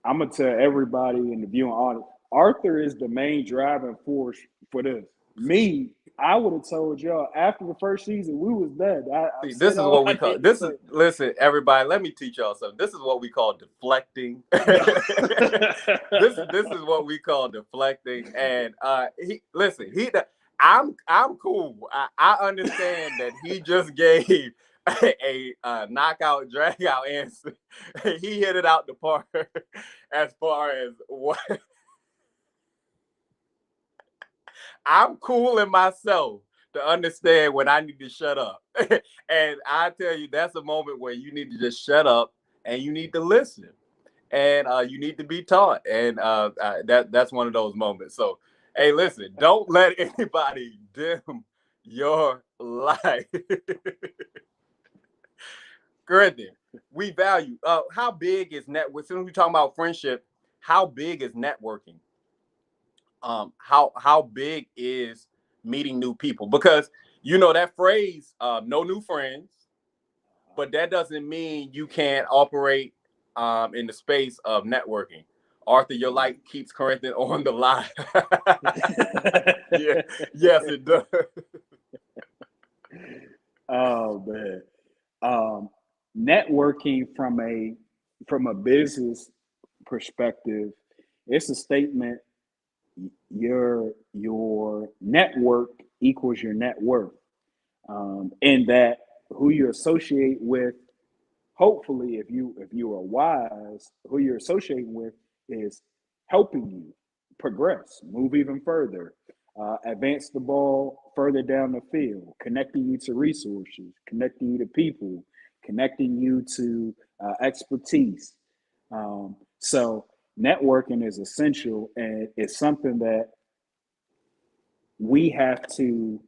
I'm gonna tell everybody in the viewing audience, Arthur is the main driving force for this. Me, I would have told y'all after the first season we was done. See, this is what we call this is listen, everybody, let me teach y'all something. This is what we call deflecting. this is what we call deflecting. And I'm cool. I understand that he just gave a knockout drag out answer. He hit it out the park as far as what I'm cool in myself to understand when I need to shut up. And I tell you, that's a moment where you need to just shut up and you need to listen. And you need to be taught. And that's one of those moments. So, hey, listen, don't let anybody dim your life. Corinthian, we value. How big is network? Since we're talking about friendship, how big is networking? How big is meeting new people? Because you know that phrase, no new friends, but that doesn't mean you can't operate in the space of networking. Arthur, your light keeps Corinthian on the line. Yeah, yes, it does. Oh man. Networking from a business perspective, it's a statement. Your network equals your net worth, and that who you associate with, hopefully if you are wise, who you're associating with is helping you progress, move even further, advance the ball further down the field, connecting you to resources, connecting you to people, connecting you to expertise. So networking is essential, and it's something that we have to.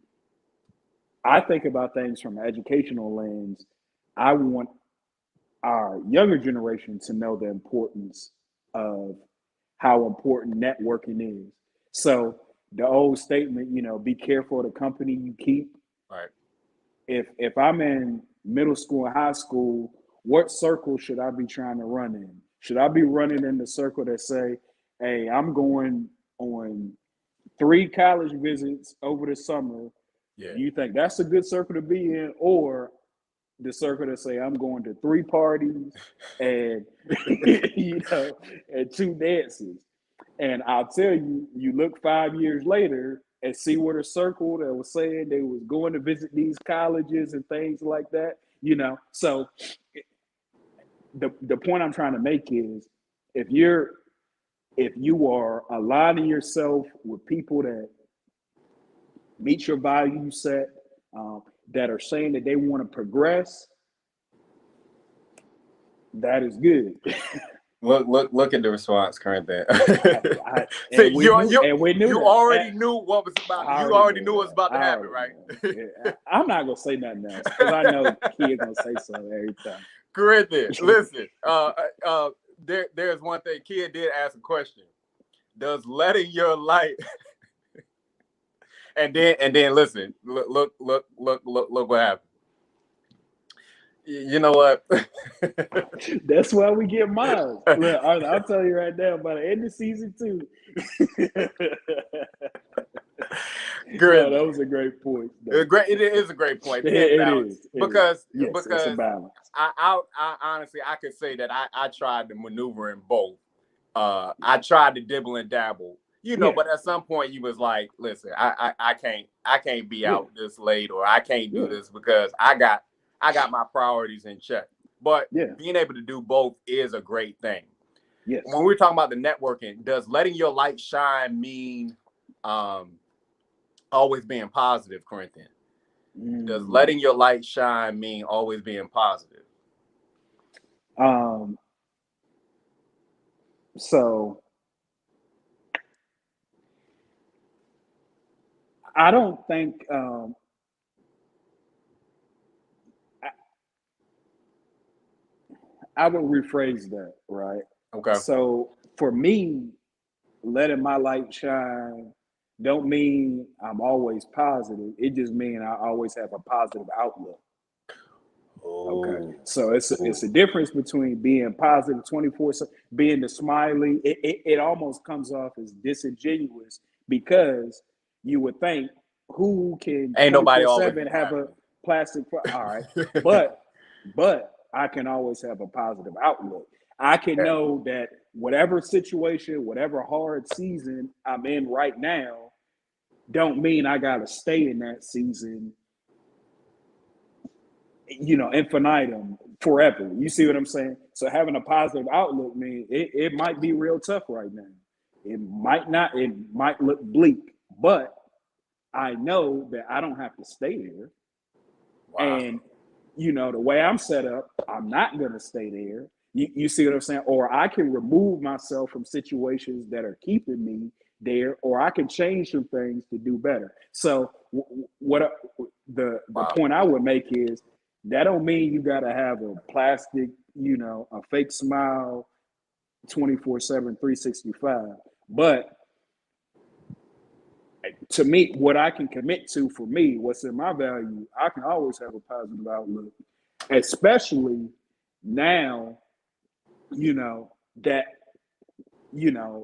I think about things from an educational lens. I want our younger generation to know the importance of how important networking is. So the old statement, be careful of the company you keep. Right. If I'm in middle school and high school, what circle should I be trying to run in? Should I be running in the circle that say, hey, I'm going on 3 college visits over the summer? Yeah. You think that's a good circle to be in? Or the circle that say I'm going to 3 parties and and 2 dances? And I'll tell you, you look 5 years later and see what a circle that was saying they was going to visit these colleges and things like that. So the point I'm trying to make is if you are aligning yourself with people that meet your value set, that are saying that they want to progress, that is good. Look at the response, Corinthian. See, you already knew what was about. You already knew what was about to happen, right? Yeah, I'm not gonna say nothing else because I know Kid gonna say something every time. Corinthian, listen. There's one thing. Kid did ask a question. Does letting your light and then listen. Look what happened. You know what? That's why we get miles. Look, I'll tell you right now, by the end of season 2. No, that was a great point. It is a great point. It is because it's a balance. I honestly I could say that I tried to maneuver in both. I tried to dibble and dabble, but at some point you was like, listen, I can't be out this late, or I can't do this because I got my priorities in check. But being able to do both is a great thing. Yes. When we're talking about the networking, does letting your light shine mean always being positive, Corinthian? Does letting your light shine mean always being positive? Um, so I don't think I, I would rephrase that, right? Okay. So for me, letting my light shine don't mean I'm always positive. It just means I always have a positive outlook. Okay, Oh, so it's oh, a difference between being positive 24, being the smiley. It almost comes off as disingenuous because you would think who can ain't nobody always 24/7 be have a happy. plastic. All right, but I can always have a positive outlook. I can Yeah. know that whatever situation, whatever hard season I'm in right now, don't mean I got to stay in that season, infinitum forever. You see what I'm saying? So having a positive outlook means it might be real tough right now. It might not, it might look bleak, but I know that I don't have to stay there. Wow. And the way I'm set up, I'm not gonna stay there. You see what I'm saying? Or I can remove myself from situations that are keeping me there, or I can change some things to do better. So what the Wow. point I would make is that don't mean you gotta have a plastic, a fake smile 24/7, 365. But to me, what I can commit to for me, what's in my value, I can always have a positive outlook, especially now, that,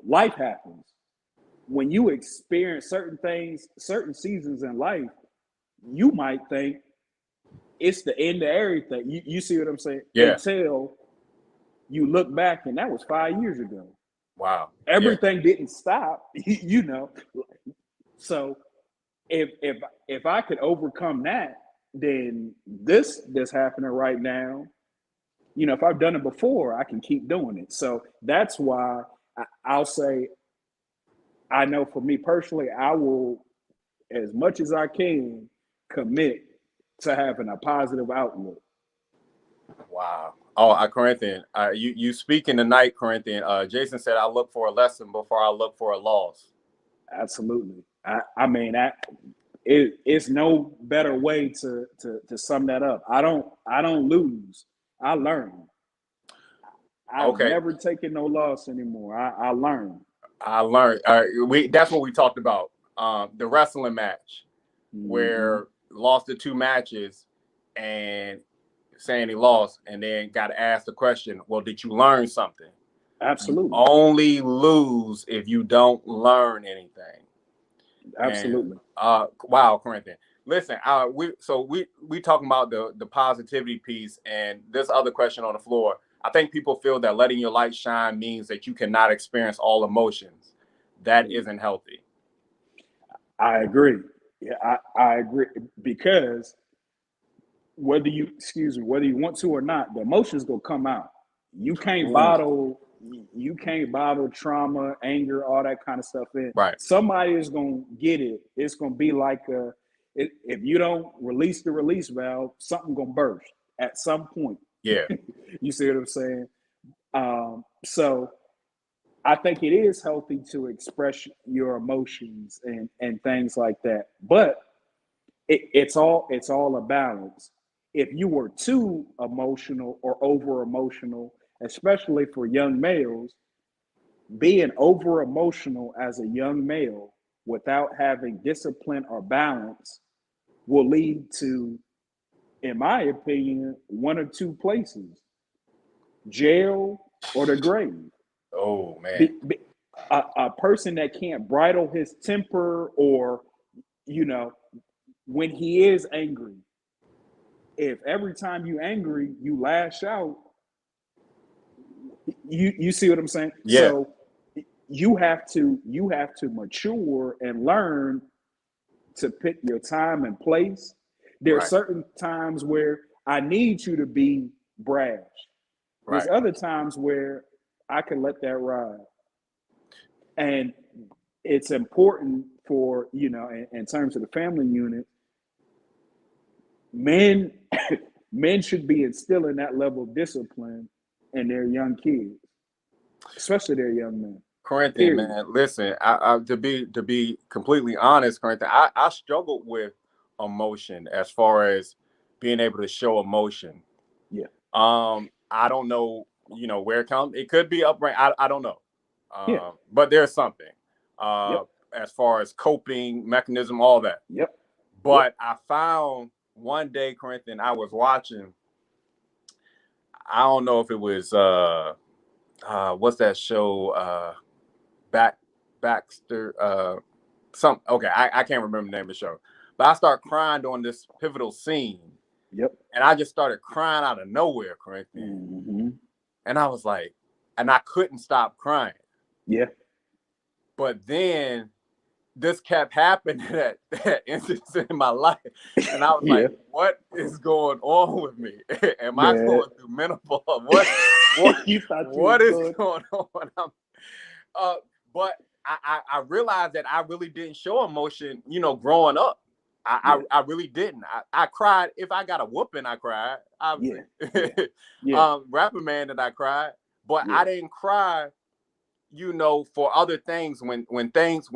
life happens. When you experience certain things, certain seasons in life, you might think it's the end of everything. You see what I'm saying? Yeah. Until you look back, and that was 5 years ago. Wow. Yeah. Everything didn't stop, you know. So if I could overcome that, then this that's happening right now, if I've done it before, I can keep doing it. So that's why I'll say, I know for me personally, I will, as much as I can, commit to having a positive outlook. Wow. Oh, Corinthian, you speaking tonight, Corinthian. Jason said I look for a lesson before I look for a loss. Absolutely. I mean, it's no better way to sum that up. I don't lose. I learn. I've Okay. never taken no loss anymore. I learn. I learned. We that's what we talked about. The wrestling match Hmm. where lost the two matches and saying he lost, and then got asked the question, well, did you learn something? You Absolutely. only lose if you don't learn anything. And Absolutely. wow, Corinthian. Listen, we talking about the positivity piece, and this other question on the floor. I think people feel that letting your light shine means that you cannot experience all emotions. That isn't healthy. I agree. Yeah, I agree because whether you want to or not, the emotions gonna come out. You can't Ooh, bottle you can't bottle trauma, anger, all that kind of stuff in. right. Somebody is gonna get it. It's gonna be like if you don't release the release valve, something gonna burst at some point. Yeah. You see what I'm saying? So I think it is healthy to express your emotions and things like that. But it's all a balance. If you were too emotional or over emotional, especially for young males, being over emotional as a young male without having discipline or balance will lead to, in my opinion, one or two places: jail or the grave. Oh man. A person that can't bridle his temper, or you know when he is angry, if every time you angry you lash out, you see what I'm saying? Yeah. So you have to mature and learn to pick your time and place. There are Right. certain times where I need you to be brash. There's Right. other times where I can let that ride. And it's important for, in terms of the family unit, men men should be instilling that level of discipline and their young kids, especially their young men. Corinthian, Period. man, listen. To be completely honest, Corinthian, I struggled with emotion as far as being able to show emotion. Yeah. I don't know, where it comes. It could be upright. I don't know. Yeah. But there's something. Yep. As far as coping mechanism, all that. Yep. But I found one day, Corinthian, I was watching. I don't know if it was what's that show? Baxter. I can't remember the name of the show. But I started crying during this pivotal scene. Yep. And I just started crying out of nowhere, Corinthian. Mm-hmm. And I was like, and I couldn't stop crying. Yeah. But then this kept happening at instance in my life. And I was like, what is going on with me? Am I going through menopause? What is going on? But I realized that I really didn't show emotion, growing up. I really didn't. I cried. If I got a whooping, I cried. Rapper Man that I cried. But I didn't cry, for other things when things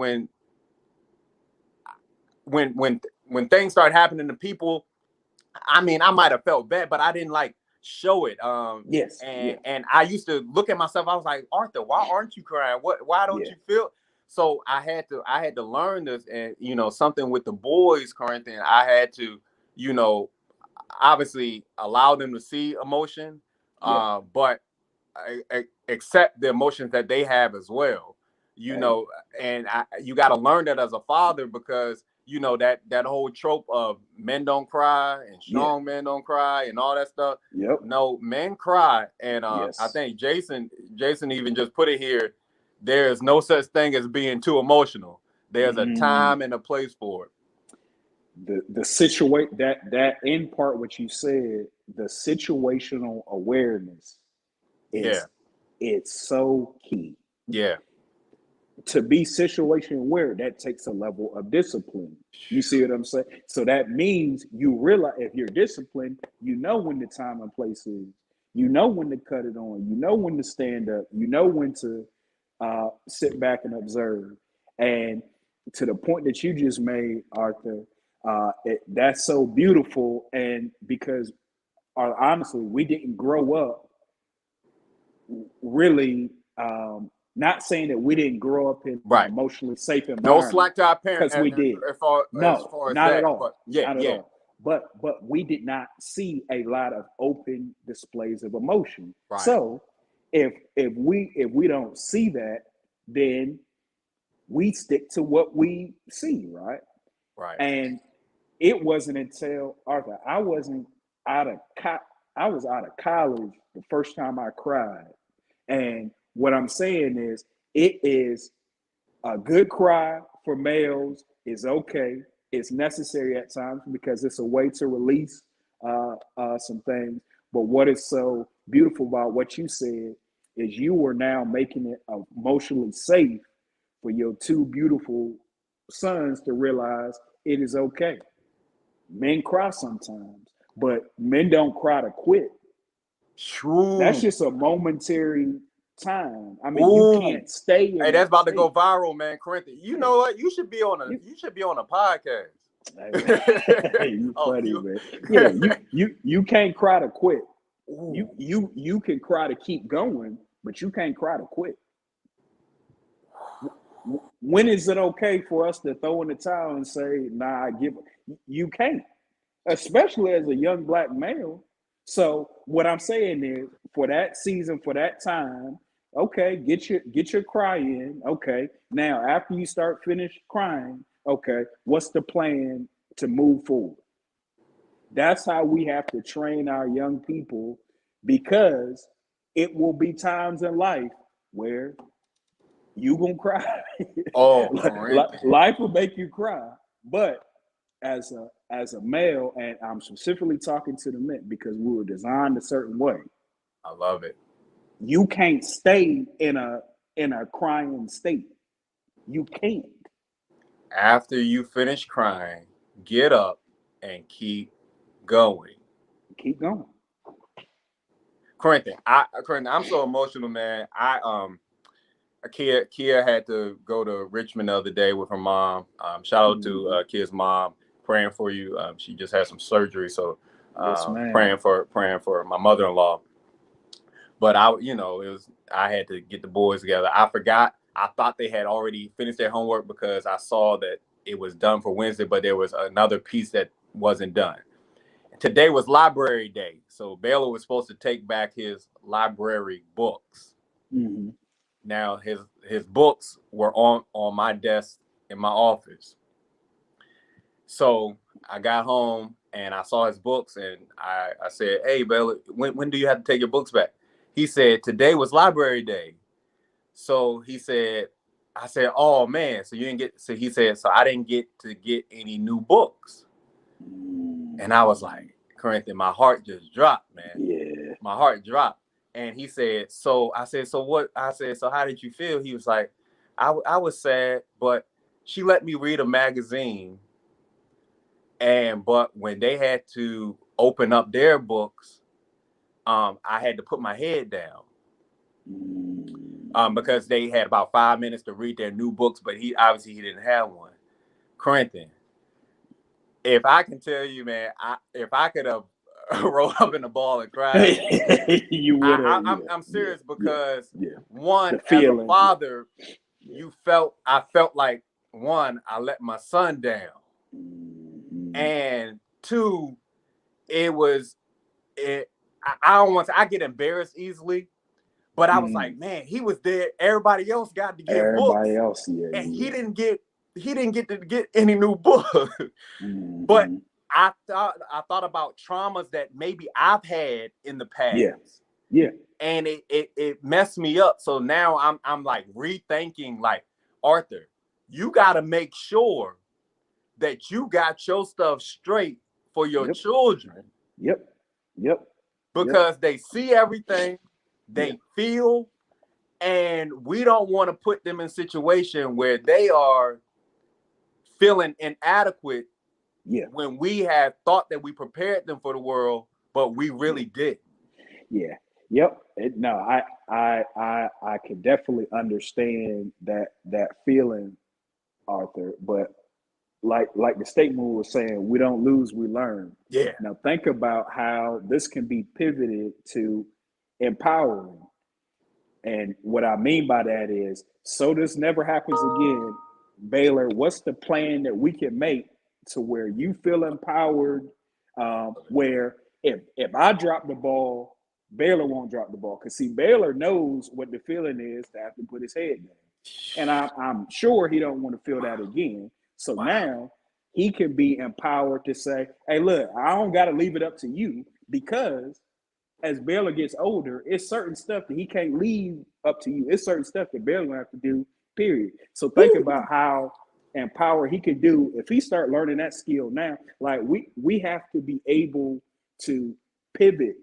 start happening to people. I mean, I might have felt bad, but I didn't show it. And I used to look at myself. I was like, Arthur, why aren't you crying? Why don't you feel? So I had to learn this, and something with the boys, Corinthian. I had to, obviously allow them to see emotion, but accept the emotions that they have as well. And you got to learn that as a father, because that whole trope of men don't cry and strong men don't cry and all that stuff. No, men cry, and I think Jason even just put it here. There's no such thing as being too emotional. There's a time and a place for it. The situation that end part, what you said, the situational awareness is it's so key. Yeah. To be situation aware, that takes a level of discipline. You see what I'm saying? So that means you realize, if you're disciplined, you know when the time and place is. You know when to cut it on. You know when to stand up. You know when to sit back and observe. And to the point that you just made, Arthur, that's so beautiful. And because honestly, we didn't grow up really. Not saying that we didn't grow up in an emotionally safe environment. No slack to our parents, because we did. Not at all. But not at all. But we did not see a lot of open displays of emotion. Right. So if we don't see that, then we stick to what we see, right? Right. And it wasn't until, Arthur, I was out of college the first time I cried. And what I'm saying is, it is a good cry for males is okay. It's necessary at times because it's a way to release some things. But what is so beautiful about what you said is you were now making it emotionally safe for your two beautiful sons to realize it is okay. Men cry sometimes, but men don't cry to quit. True. That's just a momentary time. I mean, you can't stay. Hey, that's about to go viral, man. Corinthian, you know what? You should be on a podcast. You funny, man. Yeah, you can't cry to quit. You can cry to keep going, but you can't cry to quit. When is it okay for us to throw in the towel and say, "Nah, I give"? You can't, especially as a young black male. So what I'm saying is, for that season, for that time, okay, get your cry in. Okay, now after you finish crying, okay, what's the plan to move forward? That's how we have to train our young people, because it will be times in life where you gonna cry. Life will make you cry, but as a male, and I'm specifically talking to the men because we were designed a certain way. I love it. You can't stay in a crying state. You can't. After you finish crying, get up and keep going. Keep going. Corinthian, I'm so emotional, man. Kia had to go to Richmond the other day with her mom. Shout out to Kia's mom, praying for you. She just had some surgery, so Yes, man. praying for my mother-in-law. But I had to get the boys together. I forgot. I thought they had already finished their homework because I saw that it was done for Wednesday, but there was another piece that wasn't done. Today was library day, so Baylor was supposed to take back his library books. Mm-hmm. Now his books were on my desk in my office. So I got home and I saw his books and I said, "Hey, Baylor, when do you have to take your books back?" He said, "Today was library day." So he said, I said, "Oh man, so you didn't get," so he said, "So I didn't get to get any new books." And I was like, Corinthian, my heart just dropped, man. Yeah. My heart dropped. And he said, so I said, so what? I said, so how did you feel? He was like, I was sad, but she let me read a magazine. But when they had to open up their books, I had to put my head down. Because they had about 5 minutes to read their new books, but he didn't have one. Corinthian, if I can tell you, man, if I could have rolled up in the ball and cried, you would have. I'm serious because one, as a father, I felt like, one, I let my son down, and two, I don't want to. I get embarrassed easily. But I was like, man, he was there. Everybody else got to get books. And he didn't get to get any new books. But I thought about traumas that maybe I've had in the past. Yeah. And it messed me up. So now I'm like rethinking, like, Arthur, you got to make sure that you got your stuff straight for your children. Yep. Because they see everything. They feel, and we don't want to put them in a situation where they are feeling inadequate when we had thought that we prepared them for the world, but we really did. Yeah. Yep. I can definitely understand that feeling, Arthur. But like the statement was saying, we don't lose, we learn. Yeah. Now think about how this can be pivoted to empowering. And what I mean by that is, so this never happens again, Baylor, what's the plan that we can make to where you feel empowered, where if I drop the ball, Baylor won't drop the ball? Because see, Baylor knows what the feeling is to have to put his head down. And I'm sure he don't want to feel that again. So now he can be empowered to say, hey, look, I don't got to leave it up to you, because as Baylor gets older, it's certain stuff that he can't leave up to you. It's certain stuff that Baylor will have to do, period. So think about how empowered he could do if he start learning that skill now. Like we have to be able to pivot,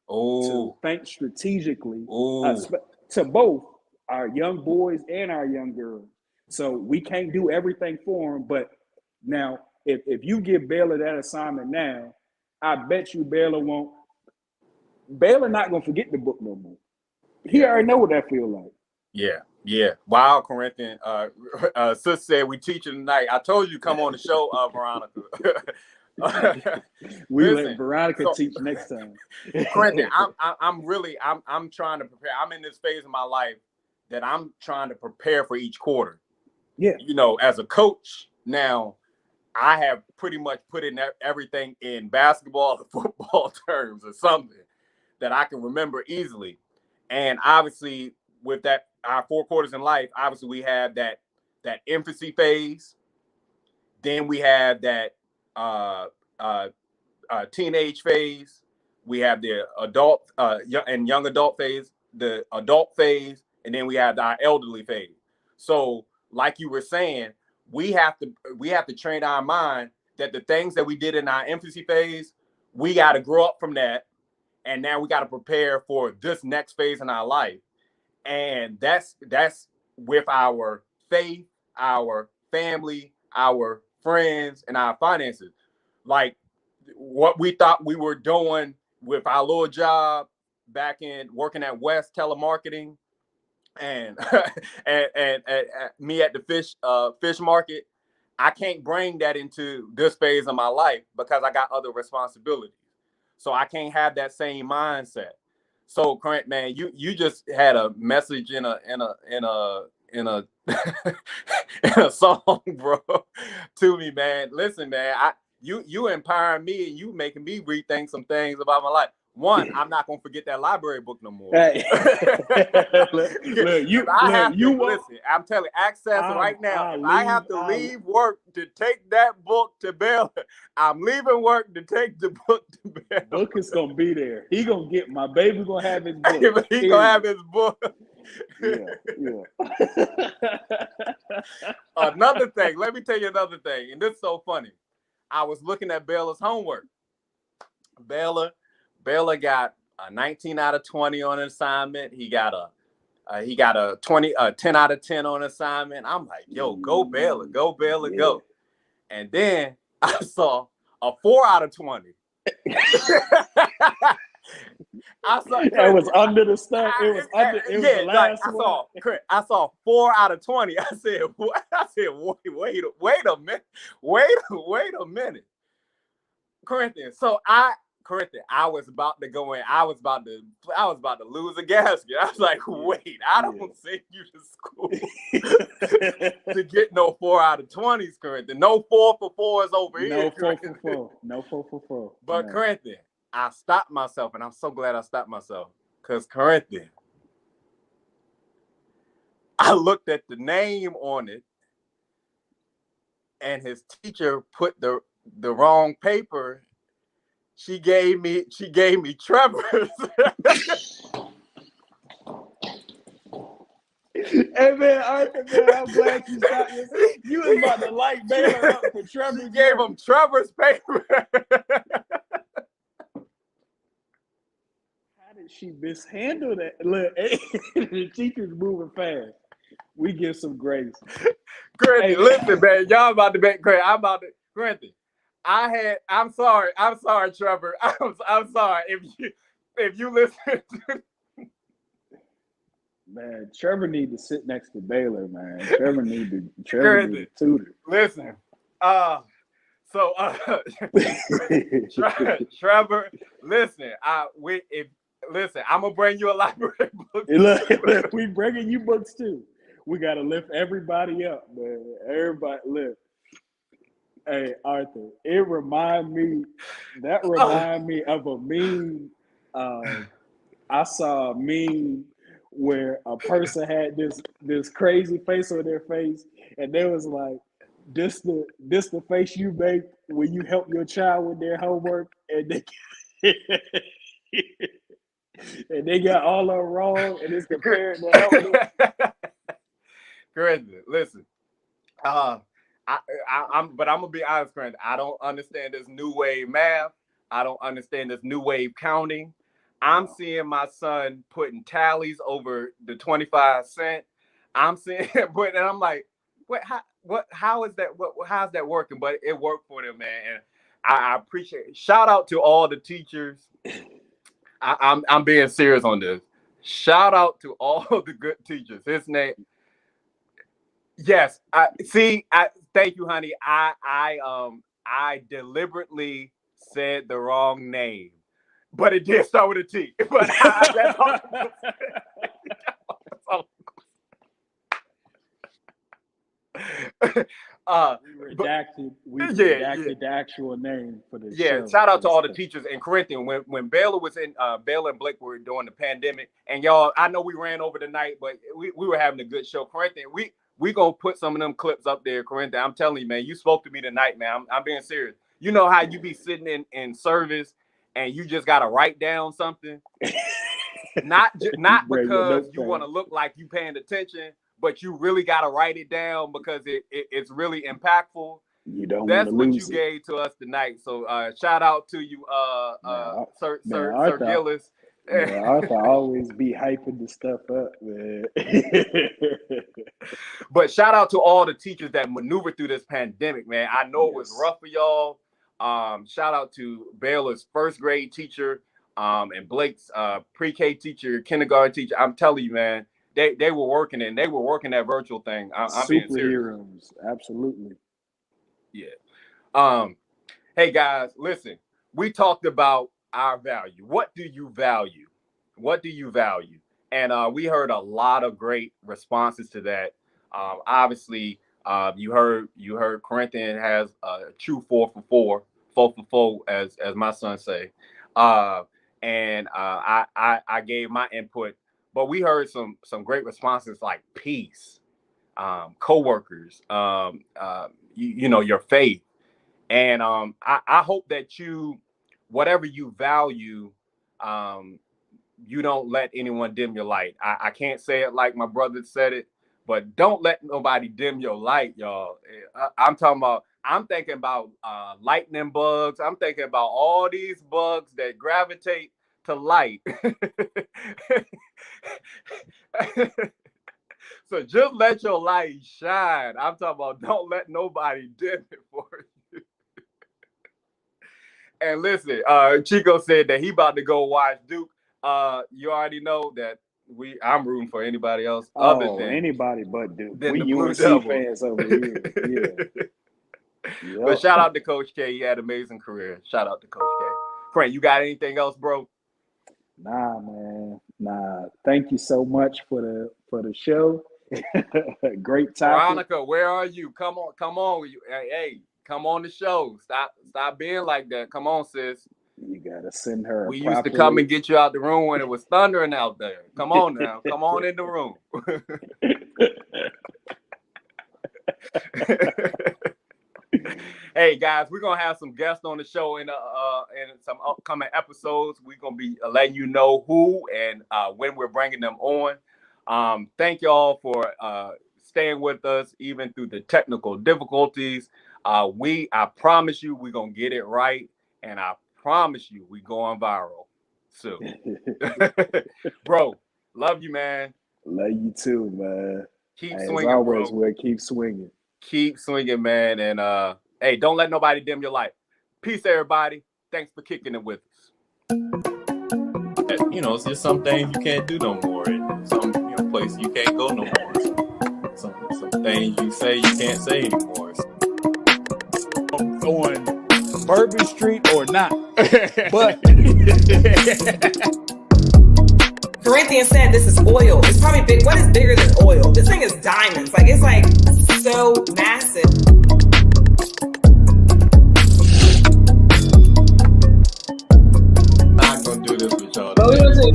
to think strategically, to both our young boys and our young girls. So we can't do everything for them. But now, if you give Baylor that assignment now, I bet you Baylor not gonna forget the book no more. He already know what that feel like. Yeah. Wow, Corinthian. Sis said we teaching tonight. I told you come on the show, Veronica. Let Veronica teach next time. Corinthian, I'm trying to prepare. I'm in this phase of my life that I'm trying to prepare for each quarter. Yeah. As a coach now, I have pretty much put in everything in basketball or football terms or something that I can remember easily. And obviously, with that, our 4 quarters in life, obviously we have that infancy phase. Then we have that teenage phase. We have the adult and young adult phase, the adult phase, and then we have our elderly phase. So, like you were saying, we have to train our mind that the things that we did in our infancy phase, we got to grow up from that. And now we got to prepare for this next phase in our life. And that's with our faith, our family, our friends, and our finances. Like what we thought we were doing with our little job, back in working at West Telemarketing, and and me at the fish market, I can't bring that into this phase of my life because I got other responsibilities. So I can't have that same mindset. So, current man, you just had a message in a in a song, bro, to me, man. Listen, man, you empowering me and you making me rethink some things about my life. One, I'm not gonna forget that library book no more. Hey. look, Listen. I'm telling you, access right now. If I have to leave work to take that book to Baylor, I'm leaving work to take the book to Baylor. Book is gonna be there. He gonna get my baby. Gonna have his book. He gonna have his book. Yeah. Another thing. Let me tell you another thing, and this is so funny. I was looking at Baylor's homework. Baylor got a 19 out of 20 on an assignment. He got a 10 out of 10 on assignment. I'm like, yo, go Baylor, yeah. Go. And then I saw a 4 out of 20. It was under the stuff. It was under. It was the last one. I saw 4 out of 20. I said, what? I said, wait a minute. Wait a minute. Corinthian. So I was about to go in. I was about to lose a gasket. I was like, wait, I don't send you to school to get no 4 out of 20s, Corinthian. No 4 for 4s over here. No 4 for 4. No 4 for 4. But no. Corinthian, I stopped myself, and I'm so glad I stopped myself. Because Corinthian, I looked at the name on it, and his teacher put the wrong paper. She gave me Trevor's. Hey man, I'm glad you stopped yourself. You was about to light Baylor up for Trevor. She gave him Trevor's paper. How did she mishandle that? Look, the teacher's moving fast. We give some grace. Granted, listen, man, y'all about to make great. I'm about to granted. I'm sorry, Trevor. I'm sorry if you listen to man, Trevor need to sit next to Baylor, man. Trevor need to tutor. Listen. Trevor, listen, I'm gonna bring you a library book. Look, we bringing you books too. We gotta lift everybody up, man. Everybody lift. Hey, Arthur, it remind me of a meme. I saw a meme where a person had this crazy face on their face, and they was like, this the face you make when you help your child with their homework, and they got all of them wrong, and it's compared to helping them. Correct. Listen, I'm gonna be honest, friend. I don't understand this new wave math. I don't understand this new wave counting. I'm seeing my son putting tallies over the 25 cent. I'm seeing, and I'm like, how is that? How's that working? But it worked for them, man. And I appreciate it. Shout out to all the teachers. I'm being serious on this. Shout out to all the good teachers. His name. Yes, thank you, honey. I deliberately said the wrong name, but it did start with a T. But that's all. We redacted the actual name for the show. Shout out to all the teachers in Corinthian. When Baylor was in Baylor and Blake were during the pandemic, and y'all, I know we ran over tonight, but we were having a good show. Corinthian, we gonna put some of them clips up there, Corinthian. I'm telling you, man, you spoke to me tonight, man. I'm being serious. You know how you be sitting in service and you just gotta write down something, not because you want to look like you paying attention, but you really gotta write it down because it's really impactful. You don't. That's what you gave to us tonight. So shout out to you, Sir Gillis. Yeah, Arthur always be hyping the stuff up, man. But shout out to all the teachers that maneuvered through this pandemic, man. I know it was rough for y'all. Shout out to Baylor's first grade teacher, and Blake's pre-K teacher, kindergarten teacher. I'm telling you, man, they were working that virtual thing. I'm being serious. Superheroes, absolutely. Yeah. Hey guys, listen. We talked about our value. What do you value? What do you value? And we heard a lot of great responses to that. Obviously, you heard Corinthian has a true 4 for 4, as my son say. And I gave my input, but we heard some great responses like peace, coworkers, you know, your faith. And I hope that whatever you value, you don't let anyone dim your light. I can't say it like my brother said it, but don't let nobody dim your light, y'all. I'm thinking about lightning bugs. I'm thinking about all these bugs that gravitate to light. So just let your light shine. I'm talking about don't let nobody dim it for you. And listen, Chico said that he about to go watch Duke. You already know that I'm rooting for anybody else other than anybody but Duke. We UNC fans over here. Yeah. Yep. But shout out to Coach K. He had an amazing career. Shout out to Coach K. Frank, you got anything else, bro? Nah, man. Nah. Thank you so much for the show. Great topic. Veronica, where are you? Come on. Hey, come on the show. Stop being like that. Come on, sis. You gotta send her. We used to come and get you out the room when it was thundering out there. Come on now. Come on in the room. Hey guys, we're gonna have some guests on the show in some upcoming episodes. We're gonna be letting you know who and when we're bringing them on. Thank y'all for staying with us even through the technical difficulties. I promise you we're gonna get it right, and I promise you we going viral soon. Bro, love you, man. Love you too, man. Keep swinging, as always, bro. we'll keep swinging. Keep swinging, man. And hey, don't let nobody dim your light. Peace, everybody. Thanks for kicking it with us. You know, it's just some things you can't do no more, and some places you can't go no more. Some things you say you can't say anymore. On Bourbon Street or not, but Corinthian said this is oil. It's probably big. What is bigger than oil? This thing is diamonds. Like, it's like so massive. I'm not gonna do this with y'all.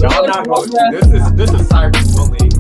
Y'all not going. This is cyberbullying.